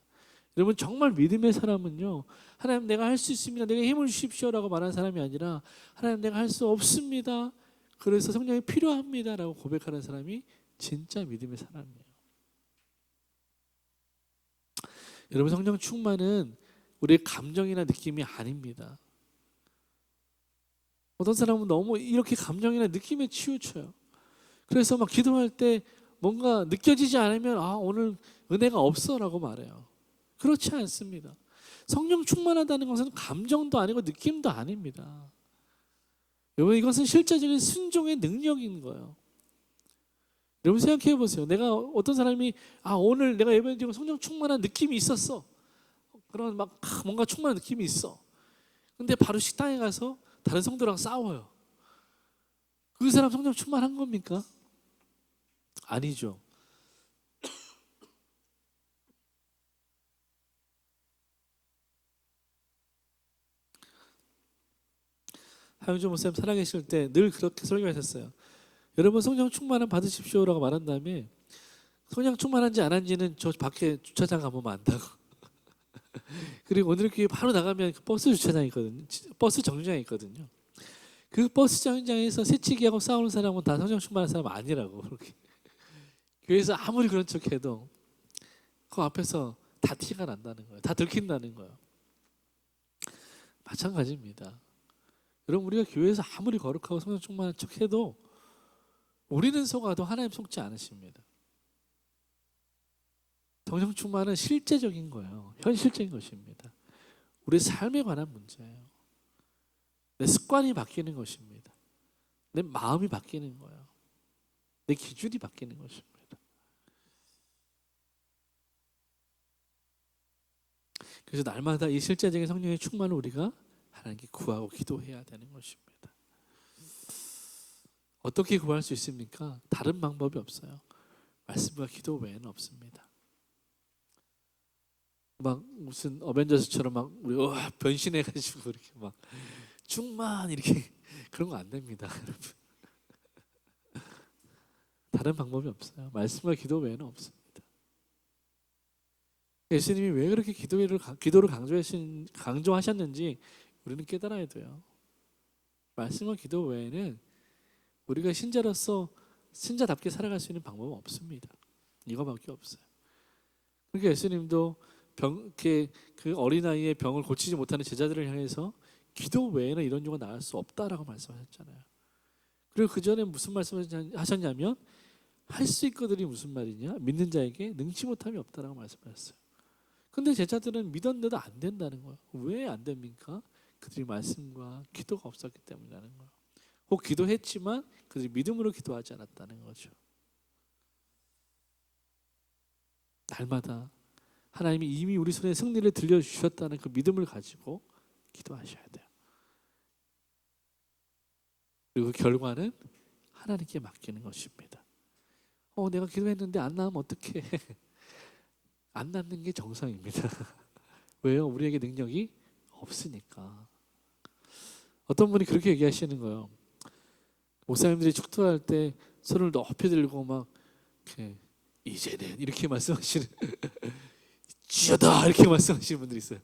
Speaker 1: 여러분, 정말 믿음의 사람은요, 하나님 내가 할 수 있습니다, 내가 힘을 주십시오라고 말하는 사람이 아니라 하나님 내가 할 수 없습니다, 그래서 성령이 필요합니다 라고 고백하는 사람이 진짜 믿음의 사람이에요. 여러분, 성령 충만은 우리의 감정이나 느낌이 아닙니다. 어떤 사람은 너무 이렇게 감정이나 느낌에 치우쳐요. 그래서 막 기도할 때 뭔가 느껴지지 않으면 오늘 은혜가 없어 라고 말해요. 그렇지 않습니다. 성령 충만하다는 것은 감정도 아니고 느낌도 아닙니다. 여러분, 이것은 실제적인 순종의 능력인 거예요. 여러분, 생각해 보세요. 내가 어떤 사람이 오늘 내가 예배 드리고 성령 충만한 느낌이 있었어. 그런 막 뭔가 충만한 느낌이 있어. 근데 바로 식당에 가서 다른 성도랑 싸워요. 그 사람 성령 충만한 겁니까? 아니죠. 하영주 목사님 살아계실 때 늘 그렇게 설교하셨어요. 여러분, 성령 충만을 받으십시오라고 말한 다음에 성령 충만한지 안 한지는 저 밖에 주차장 가보면 안다고. 그리고 오늘 교회 바로 나가면 그 버스 주차장이 있거든요. 버스 정류장이 있거든요. 그 버스 정류장에서 새치기하고 싸우는 사람은 다 성령 충만한 사람 아니라고. 그렇게 교회에서 아무리 그런 척해도 그 앞에서 다 티가 난다는 거예요. 다 들킨다는 거예요. 마찬가지입니다. 여러분, 우리가 교회에서 아무리 거룩하고 성령 충만한 척해도 우리는 속아도 하나님 속지 않으십니다. 성령 충만은 실제적인 거예요. 현실적인 것입니다. 우리 삶에 관한 문제예요. 내 습관이 바뀌는 것입니다. 내 마음이 바뀌는 거예요. 내 기준이 바뀌는 것입니다. 그래서 날마다 이 실제적인 성령의 충만을 우리가 하나님께 구하고 기도해야 되는 것입니다. 어떻게 구할 수 있습니까? 다른 방법이 없어요. 말씀과 기도 외에는 없습니다. 막 무슨 어벤져스처럼 막 우리 변신해가지고 이렇게 막 충만 이렇게 그런 거 안 됩니다, 여러분. 다른 방법이 없어요. 말씀과 기도 외에는 없습니다. 예수님이 왜 그렇게 기도를 강조하셨는지 우리는 깨달아야 돼요. 말씀과 기도 외에는 우리가 신자로서 신자답게 살아갈 수 있는 방법은 없습니다. 이거밖에 없어요. 그러니까 예수님도 그 어린아이의 병을 고치지 못하는 제자들을 향해서 기도 외에는 이런 경우가 나을 수 없다라고 말씀하셨잖아요. 그리고 그 전에 무슨 말씀을 하셨냐면 할 수 있거든이 무슨 말이냐? 믿는 자에게 능치 못함이 없다라고 말씀하셨어요. 근데 제자들은 믿었는데도 안 된다는 거예요. 왜 안 됩니까? 그들이 말씀과 기도가 없었기 때문이라는 거예요. 혹 기도했지만 그들이 믿음으로 기도하지 않았다는 거죠. 날마다 하나님이 이미 우리 손에 승리를 들려주셨다는 그 믿음을 가지고 기도하셔야 돼요. 그리고 그 결과는 하나님께 맡기는 것입니다. 내가 기도했는데 안 나오면 어떡해. 안 낫는 게 정상입니다. 왜요? 우리에게 능력이 없으니까. 어떤 분이 그렇게 얘기하시는 거예요. 목사님들이 축도할 때 손을 높이 들고 막 이제는 이렇게 말씀하시는 주여다 이렇게 말씀하시는 분들이 있어요.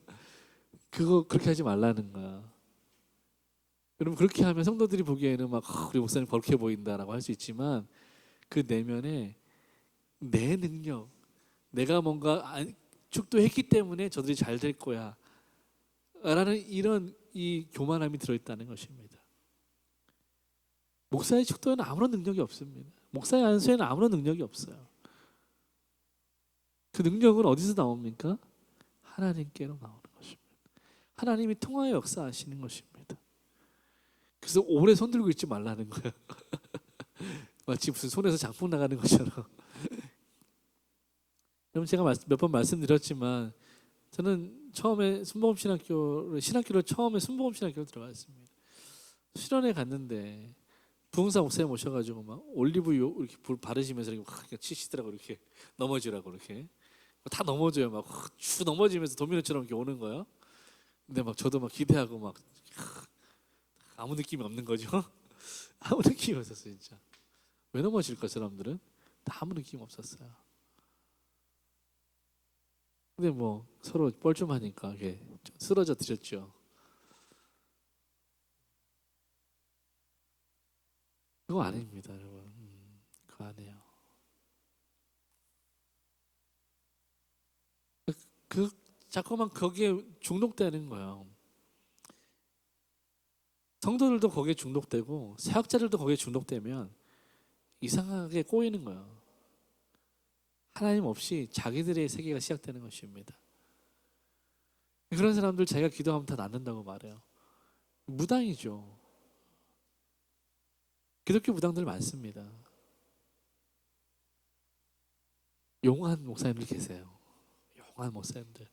Speaker 1: 그거 그렇게 하지 말라는 거야. 여러분, 그렇게 하면 성도들이 보기에는 막 우리 목사님 거룩해 보인다라고 할 수 있지만 그 내면에 내 능력, 내가 뭔가 축도했기 때문에 저들이 잘 될 거야 라는 이런 이 교만함이 들어있다는 것입니다. 목사의 축도에는 아무런 능력이 없습니다. 목사의 안수에는 아무런 능력이 없어요. 그 능력은 어디서 나옵니까? 하나님께로 나오는 것입니다. 하나님이 통하여 역사하시는 것입니다. 그래서 오래 손들고 있지 말라는 거예요. 마치 무슨 손에서 장풍 나가는 것처럼. 여러분, 제가 몇 번 말씀드렸지만 저는 처음에 신학교를 처음에 순복음 신학교로 들어갔습니다. 수련회 갔는데 부흥사 목사님 오셔가지고 막 올리브유 이렇게 불 바르시면서 이렇게 막 치시더라고. 이렇게 넘어지라고 이렇게 다 넘어져요. 막 쭉 넘어지면서 도미노처럼 이렇게 오는 거예요. 근데 막 저도 막 기대하고 막 아무 느낌이 없는 거죠. 아무 느낌이 없었어요, 진짜. 왜 넘어질까 사람들은? 다 아무 느낌 없었어요. 근데 뭐 서로 뻘쭘하니까 이게 좀 쓰러져 드렸죠. 그거 아닙니다, 여러분. 그거 아니에요. 그 자꾸만 거기에 중독되는 거예요. 성도들도 거기에 중독되고 사역자들도 거기에 중독되면 이상하게 꼬이는 거예요. 하나님 없이 자기들의 세계가 시작되는 것입니다. 그런 사람들 자기가 기도하면 다 낫는다고 말해요. 무당이죠. 기독교 무당들 많습니다. 용한 목사님들 계세요. 용한 목사님들.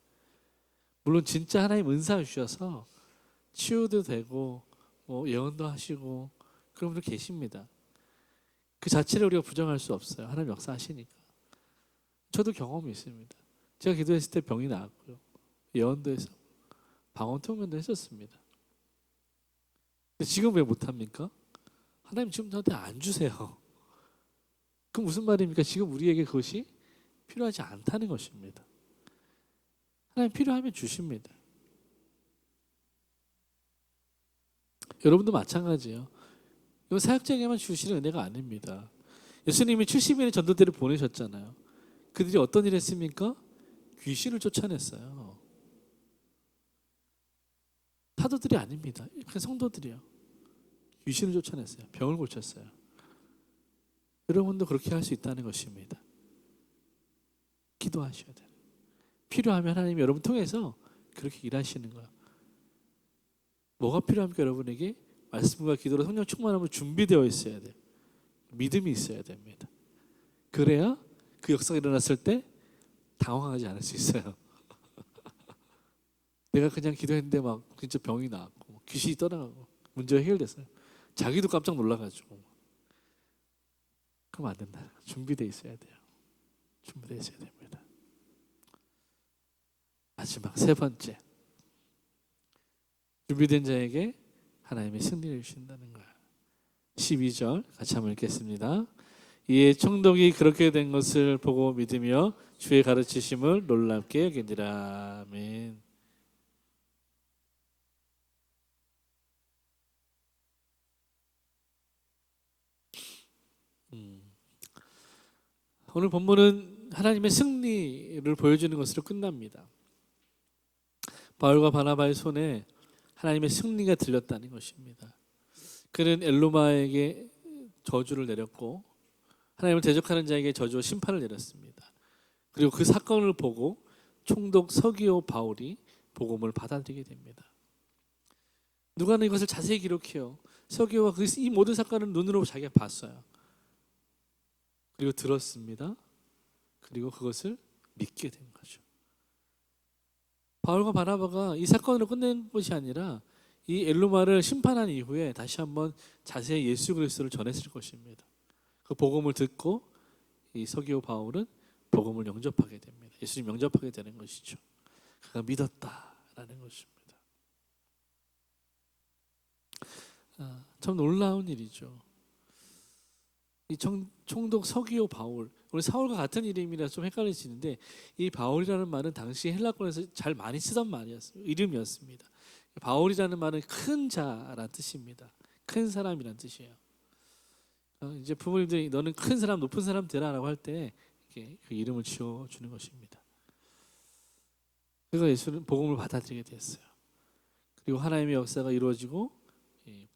Speaker 1: 물론 진짜 하나님 은사 주셔서 치유도 되고 뭐 예언도 하시고 그런 분들 계십니다. 그 자체를 우리가 부정할 수 없어요. 하나님 역사하시니까. 저도 경험이 있습니다. 제가 기도했을 때 병이 나았고요. 예언도 해서 방언 통역도 했었습니다. 근데 지금 왜 못합니까? 하나님 지금 저한테 안 주세요. 그 무슨 말입니까? 지금 우리에게 그것이 필요하지 않다는 것입니다. 하나님 필요하면 주십니다. 여러분도 마찬가지예요. 이건 사역자에게만 주시는 은혜가 아닙니다. 예수님이 70인의 전도대를 보내셨잖아요. 그들이 어떤 일을 했습니까? 귀신을 쫓아냈어요. 사도들이 아닙니다. 그냥 성도들이요. 귀신을 쫓아냈어요. 병을 고쳤어요. 여러분도 그렇게 할 수 있다는 것입니다. 기도하셔야 돼요. 필요하면 하나님이 여러분 통해서 그렇게 일하시는 거예요. 뭐가 필요합니까? 여러분에게 말씀과 기도로 성령 충만함으로 준비되어 있어야 돼요. 믿음이 있어야 됩니다. 그래야 그 역사가 일어났을 때 당황하지 않을 수 있어요. 내가 그냥 기도했는데 막 진짜 병이 나았고 귀신이 떠나가고 문제가 해결됐어요. 자기도 깜짝 놀라가지고. 그럼 안 된다. 준비되어 있어야 돼요. 준비되어 있어야 됩니다. 마지막 세 번째. 준비된 자에게 하나님의 승리를 주신다는 거예요. 12절 같이 한번 읽겠습니다. 이에 총독이 그렇게 된 것을 보고 믿으며 주의 가르치심을 놀랍게 여기니라. 아멘. 오늘 본문은 하나님의 승리를 보여주는 것으로 끝납니다. 바울과 바나바의 손에 하나님의 승리가 들렸다는 것입니다. 그는 엘루마에게 저주를 내렸고 하나님을 대적하는 자에게 저주와 심판을 내렸습니다. 그리고 그 사건을 보고 총독 서기오 바울이 복음을 받아들이게 됩니다. 누가는 이것을 자세히 기록해요. 서기오가 이 모든 사건을 눈으로 자기가 봤어요. 그리고 들었습니다. 그리고 그것을 믿게 된 거죠. 바울과 바나바가 이 사건으로 끝낸 것이 아니라 이 엘루마를 심판한 이후에 다시 한번 자세히 예수 그리스도를 전했을 것입니다. 그 복음을 듣고 이 서기오 바울은 복음을 영접하게 됩니다. 예수님 영접하게 되는 것이죠. 그가 믿었다라는 것입니다. 참 놀라운 일이죠. 이 총독 서기오 바울, 우리 사울과 같은 이름이라 좀 헷갈리시는데 이 바울이라는 말은 당시 헬라권에서 잘 많이 쓰던 말이었어요. 이름이었습니다. 바울이라는 말은 큰 자란 뜻입니다. 큰 사람이란 뜻이에요. 이제 부모님들이 너는 큰 사람, 높은 사람 되라라고 할 때 그 이름을 지어주는 것입니다. 그가 예수는 복음을 받아들이게 됐어요. 그리고 하나님의 역사가 이루어지고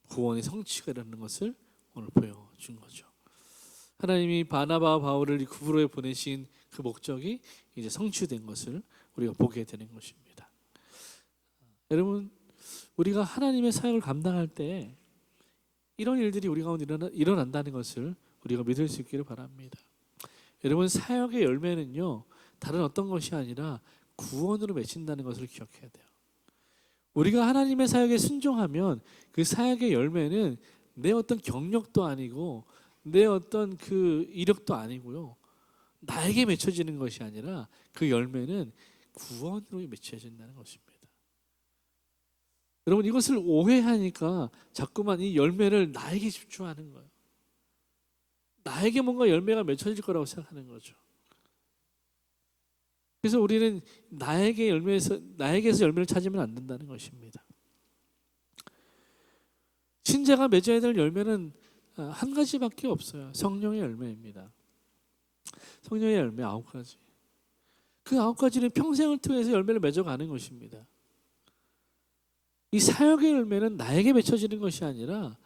Speaker 1: 구원의 성취가 일어나는 것을 오늘 보여준 거죠. 하나님이 바나바와 바울을 구브로에 보내신 그 목적이 이제 성취된 것을 우리가 보게 되는 것입니다. 여러분, 우리가 하나님의 사역을 감당할 때 이런 일들이 우리 가운데 일어난다는 것을 우리가 믿을 수 있기를 바랍니다. 여러분, 사역의 열매는요, 다른 어떤 것이 아니라 구원으로 맺힌다는 것을 기억해야 돼요. 우리가 하나님의 사역에 순종하면 그 사역의 열매는 내 어떤 경력도 아니고 내 어떤 그 이력도 아니고요, 나에게 맺혀지는 것이 아니라 그 열매는 구원으로 맺혀진다는 것입니다. 여러분, 이것을 오해하니까 자꾸만 이 열매를 나에게 집중하는 거예요. 나에게 뭔가 열매가 맺혀질 거라고 생각하는 거죠. 그래서 우리는 나에게서 열매를 찾으면 안 된다는 것입니다. 신자가 맺어야 될 열매는 한 가지밖에 없어요. 성령의 열매입니다. 성령의 열매 9가지. 그 9가지는 평생을 통해서 열매를 맺어가는 것입니다. 이 사역의 열매는 나에게 맺혀지는 것이 아니라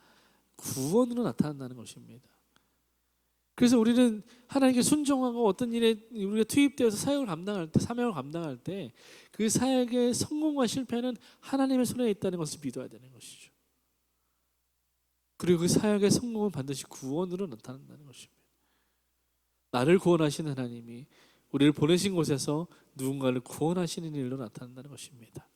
Speaker 1: 구원으로 나타난다는 것입니다. 그래서 우리는 하나님께 순종하고 어떤 일에 우리가 투입되어서 사역을 감당할 때, 사명을 감당할 때 그 사역의 성공과 실패는 하나님의 손에 있다는 것을 믿어야 되는 것이죠. 그리고 그 사역의 성공은 반드시 구원으로 나타난다는 것입니다. 나를 구원하신 하나님이 우리를 보내신 곳에서 누군가를 구원하시는 일로 나타난다는 것입니다.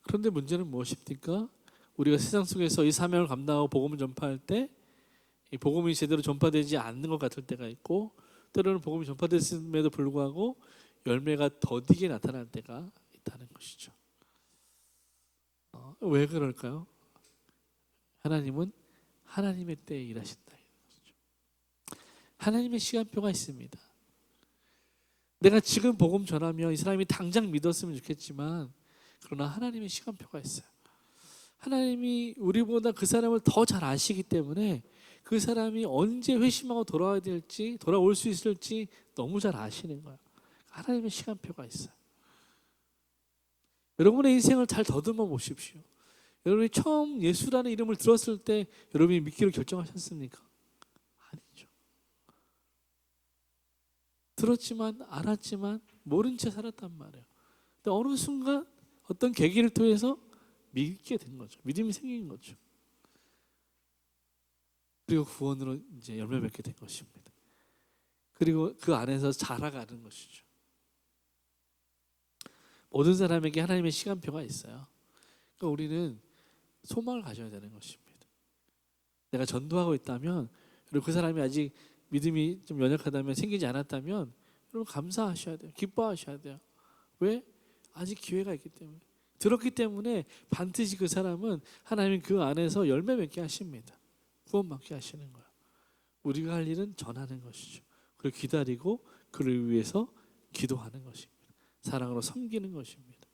Speaker 1: 그런데 문제는 무엇입니까? 우리가 세상 속에서 이 사명을 감당하고 복음을 전파할 때 이 복음이 제대로 전파되지 않는 것 같을 때가 있고, 때로는 복음이 전파됐음에도 불구하고 열매가 더디게 나타날 때가 있다는 것이죠. 왜 그럴까요? 하나님은 하나님의 때에 일하신다. 하나님의 시간표가 있습니다. 내가 지금 복음 전하면 이 사람이 당장 믿었으면 좋겠지만, 그러나 하나님의 시간표가 있어요. 하나님이 우리보다 그 사람을 더 잘 아시기 때문에 그 사람이 언제 회심하고 돌아와야 될지, 돌아올 수 있을지 너무 잘 아시는 거예요. 하나님의 시간표가 있어요. 여러분의 인생을 잘 더듬어 보십시오. 여러분이 처음 예수라는 이름을 들었을 때 여러분이 믿기로 결정하셨습니까? 아니죠. 들었지만, 알았지만 모른 채 살았단 말이에요. 근데 어느 순간 어떤 계기를 통해서 믿게 된 거죠. 믿음이 생긴 거죠. 그리고 구원으로 이제 열매 맺게 된 것입니다. 그리고 그 안에서 자라가는 것이죠. 모든 사람에게 하나님의 시간표가 있어요. 그러니까 우리는 소망을 가져야 되는 것입니다. 내가 전도하고 있다면, 그리고 그 사람이 아직 믿음이 좀 연약하다면, 생기지 않았다면 여러분 감사하셔야 돼요. 기뻐하셔야 돼요. 왜? 아직 기회가 있기 때문에. 들었기 때문에 반드시 그 사람은 하나님 그 안에서 열매 맺게 하십니다. 구원받게 하시는 거예요. 우리가 할 일은 전하는 것이죠. 그리고 기다리고 그를 위해서 기도하는 것입니다. 사랑으로 섬기는 것입니다.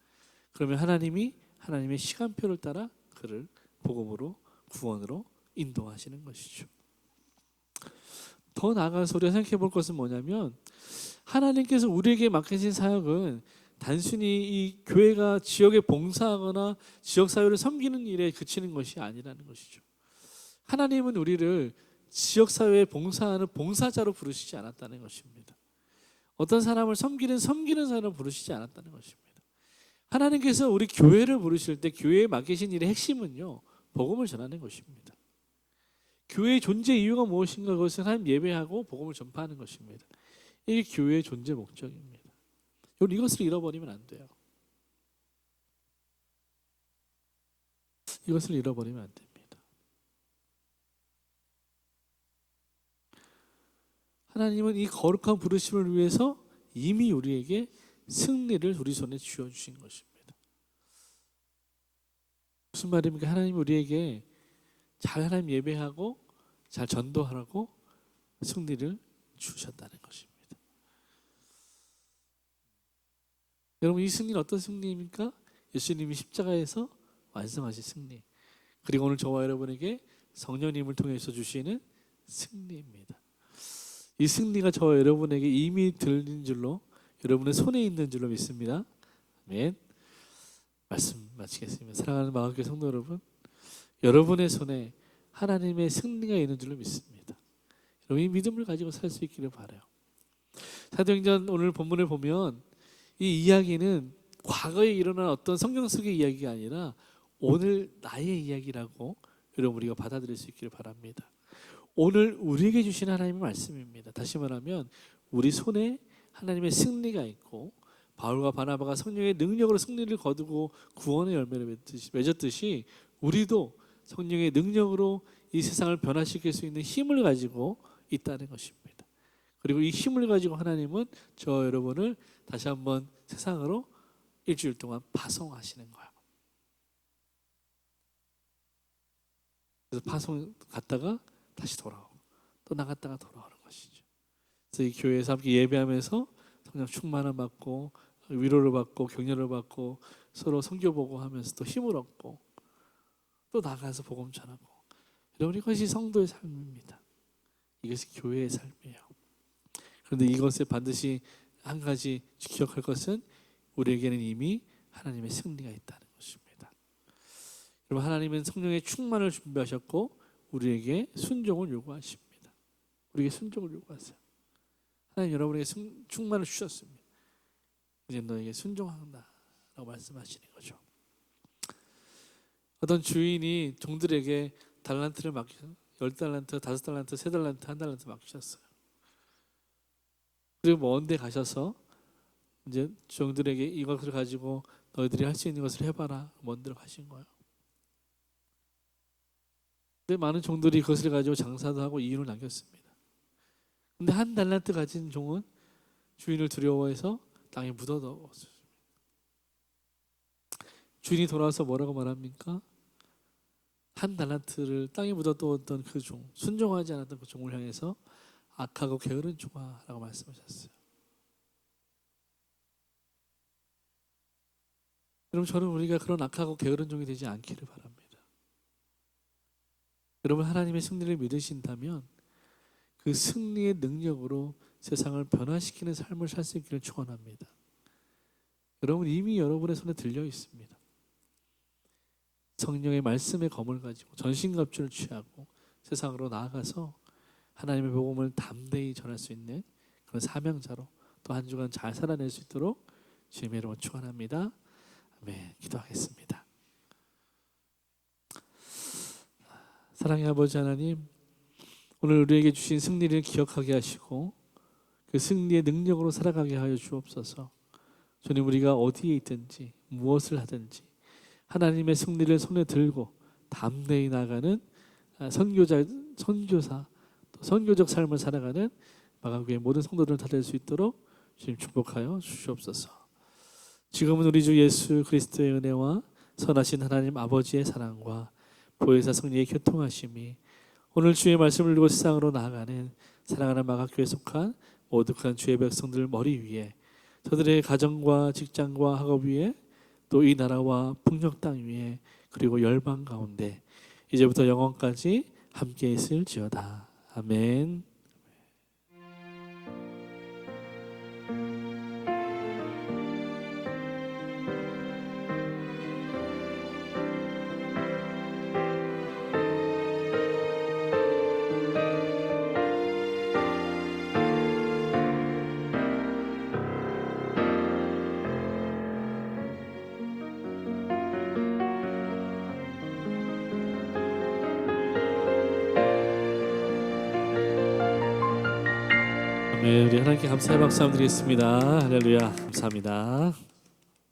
Speaker 1: 그러면 하나님이 하나님의 시간표를 따라 그를 복음으로, 구원으로 인도하시는 것이죠. 더 나아가서 우리가 생각해 볼 것은 뭐냐면, 하나님께서 우리에게 맡기신 사역은 단순히 이 교회가 지역에 봉사하거나 지역사회를 섬기는 일에 그치는 것이 아니라는 것이죠. 하나님은 우리를 지역사회에 봉사하는 봉사자로 부르시지 않았다는 것입니다. 어떤 사람을 섬기는 사람으로 부르시지 않았다는 것입니다. 하나님께서 우리 교회를 부르실 때 교회에 맡기신 일의 핵심은요, 복음을 전하는 것입니다. 교회의 존재 이유가 무엇인가? 그것은 하나님 예배하고 복음을 전파하는 것입니다. 이게 교회의 존재 목적입니다. 여러분, 이것을 잃어버리면 안 돼요. 이것을 잃어버리면 안 됩니다. 하나님은 이 거룩한 부르심을 위해서 이미 우리에게 승리를 우리 손에 쥐어주신 것입니다. 무슨 말입니까? 하나님이 우리에게 잘 하나님 예배하고 잘 전도하라고 승리를 주셨다는 것입니다. 여러분, 이 승리는 어떤 승리입니까? 예수님이 십자가에서 완성하신 승리, 그리고 오늘 저와 여러분에게 성령님을 통해서 주시는 승리입니다. 이 승리가 저와 여러분에게 이미 들린 줄로, 여러분의 손에 있는 줄로 믿습니다. 아멘. 말씀 마치겠습니다. 사랑하는 마음교회 성도 여러분, 여러분의 손에 하나님의 승리가 있는 줄로 믿습니다. 여러분, 이 믿음을 가지고 살 수 있기를 바라요. 사도행전 오늘 본문을 보면 이 이야기는 과거에 일어난 어떤 성경 속의 이야기가 아니라 오늘 나의 이야기라고 여러분 우리가 받아들일 수 있기를 바랍니다. 오늘 우리에게 주신 하나님의 말씀입니다. 다시 말하면 우리 손에 하나님의 승리가 있고, 바울과 바나바가 성령의 능력으로 승리를 거두고 구원의 열매를 맺었듯이 우리도 성령의 능력으로 이 세상을 변화시킬 수 있는 힘을 가지고 있다는 것입니다. 그리고 이 힘을 가지고 하나님은 저 여러분을 다시 한번 세상으로 일주일 동안 파송하시는 거예요. 그래서 파송 갔다가 다시 돌아오고 또 나갔다가 돌아오는 것이죠. 그래서 이 교회에서 함께 예배하면서 성령 충만을 받고 위로를 받고 격려를 받고 서로 선교 보고 하면서 또 힘을 얻고 또 나가서 복음 전하고, 여러분 이것이 성도의 삶입니다. 이것이 교회의 삶이에요. 그런데 이것에 반드시 한 가지 기억할 것은 우리에게는 이미 하나님의 승리가 있다는 것입니다. 여러분 하나님은 성령의 충만을 준비하셨고 우리에게 순종을 요구하십니다. 우리에게 순종을 요구하세요. 하나님 여러분에게 충만을 주셨습니다. 이제 너에게 순종한다라고 말씀하시는 거죠. 어떤 주인이 종들에게 달란트를 맡기서 10달란트, 5달란트, 3달란트, 1달란트 맡기셨어요. 그리고 먼 데 가셔서 이제 종들에게 이것을 가지고 너희들이 할 수 있는 것을 해봐라. 먼 데로 가신 거예요. 근데 많은 종들이 그것을 가지고 장사도 하고 이윤을 남겼습니다. 근데 1달란트 가진 종은 주인을 두려워해서 땅에 묻어넣었어요. 주인이 돌아와서 뭐라고 말합니까? 1달란트를 땅에 묻어두었던 그 종, 순종하지 않았던 그 종을 향해서 악하고 게으른 종아 라고 말씀하셨어요. 여러분 저는 우리가 그런 악하고 게으른 종이 되지 않기를 바랍니다. 여러분 하나님의 승리를 믿으신다면 그 승리의 능력으로 세상을 변화시키는 삶을 살 수 있기를 축원합니다. 여러분 이미 여러분의 손에 들려 있습니다. 성령의 말씀의 검을 가지고 전신갑주를 취하고 세상으로 나아가서 하나님의 복음을 담대히 전할 수 있는 그런 사명자로 또 한 주간 잘 살아낼 수 있도록 주님의 이름으로 축원합니다. 아멘. 기도하겠습니다. 사랑의 아버지 하나님, 오늘 우리에게 주신 승리를 기억하게 하시고 그 승리의 능력으로 살아가게 하여 주옵소서. 주님 우리가 어디에 있든지 무엇을 하든지 하나님의 승리를 손에 들고 담대히 나가는 선교사, 또 선교적 삶을 살아가는 마가교회 모든 성도들 다 될 수 있도록 주님 축복하여 주시옵소서. 지금은 우리 주 예수 그리스도의 은혜와 선하신 하나님 아버지의 사랑과 보혜사 성령의 교통하심이 오늘 주의 말씀을 들고 세상으로 나아가는 사랑하는 마가교회에 속한 모든 주의 백성들 머리 위에, 저들의 가정과 직장과 학업 위에, 또 이 나라와 북녘 땅 위에, 그리고 열방 가운데 이제부터 영원까지 함께 있을지어다. 아멘. 네, 우리 하나님께 감사의 박수 한번 드리겠습니다. 할렐루야, 감사합니다.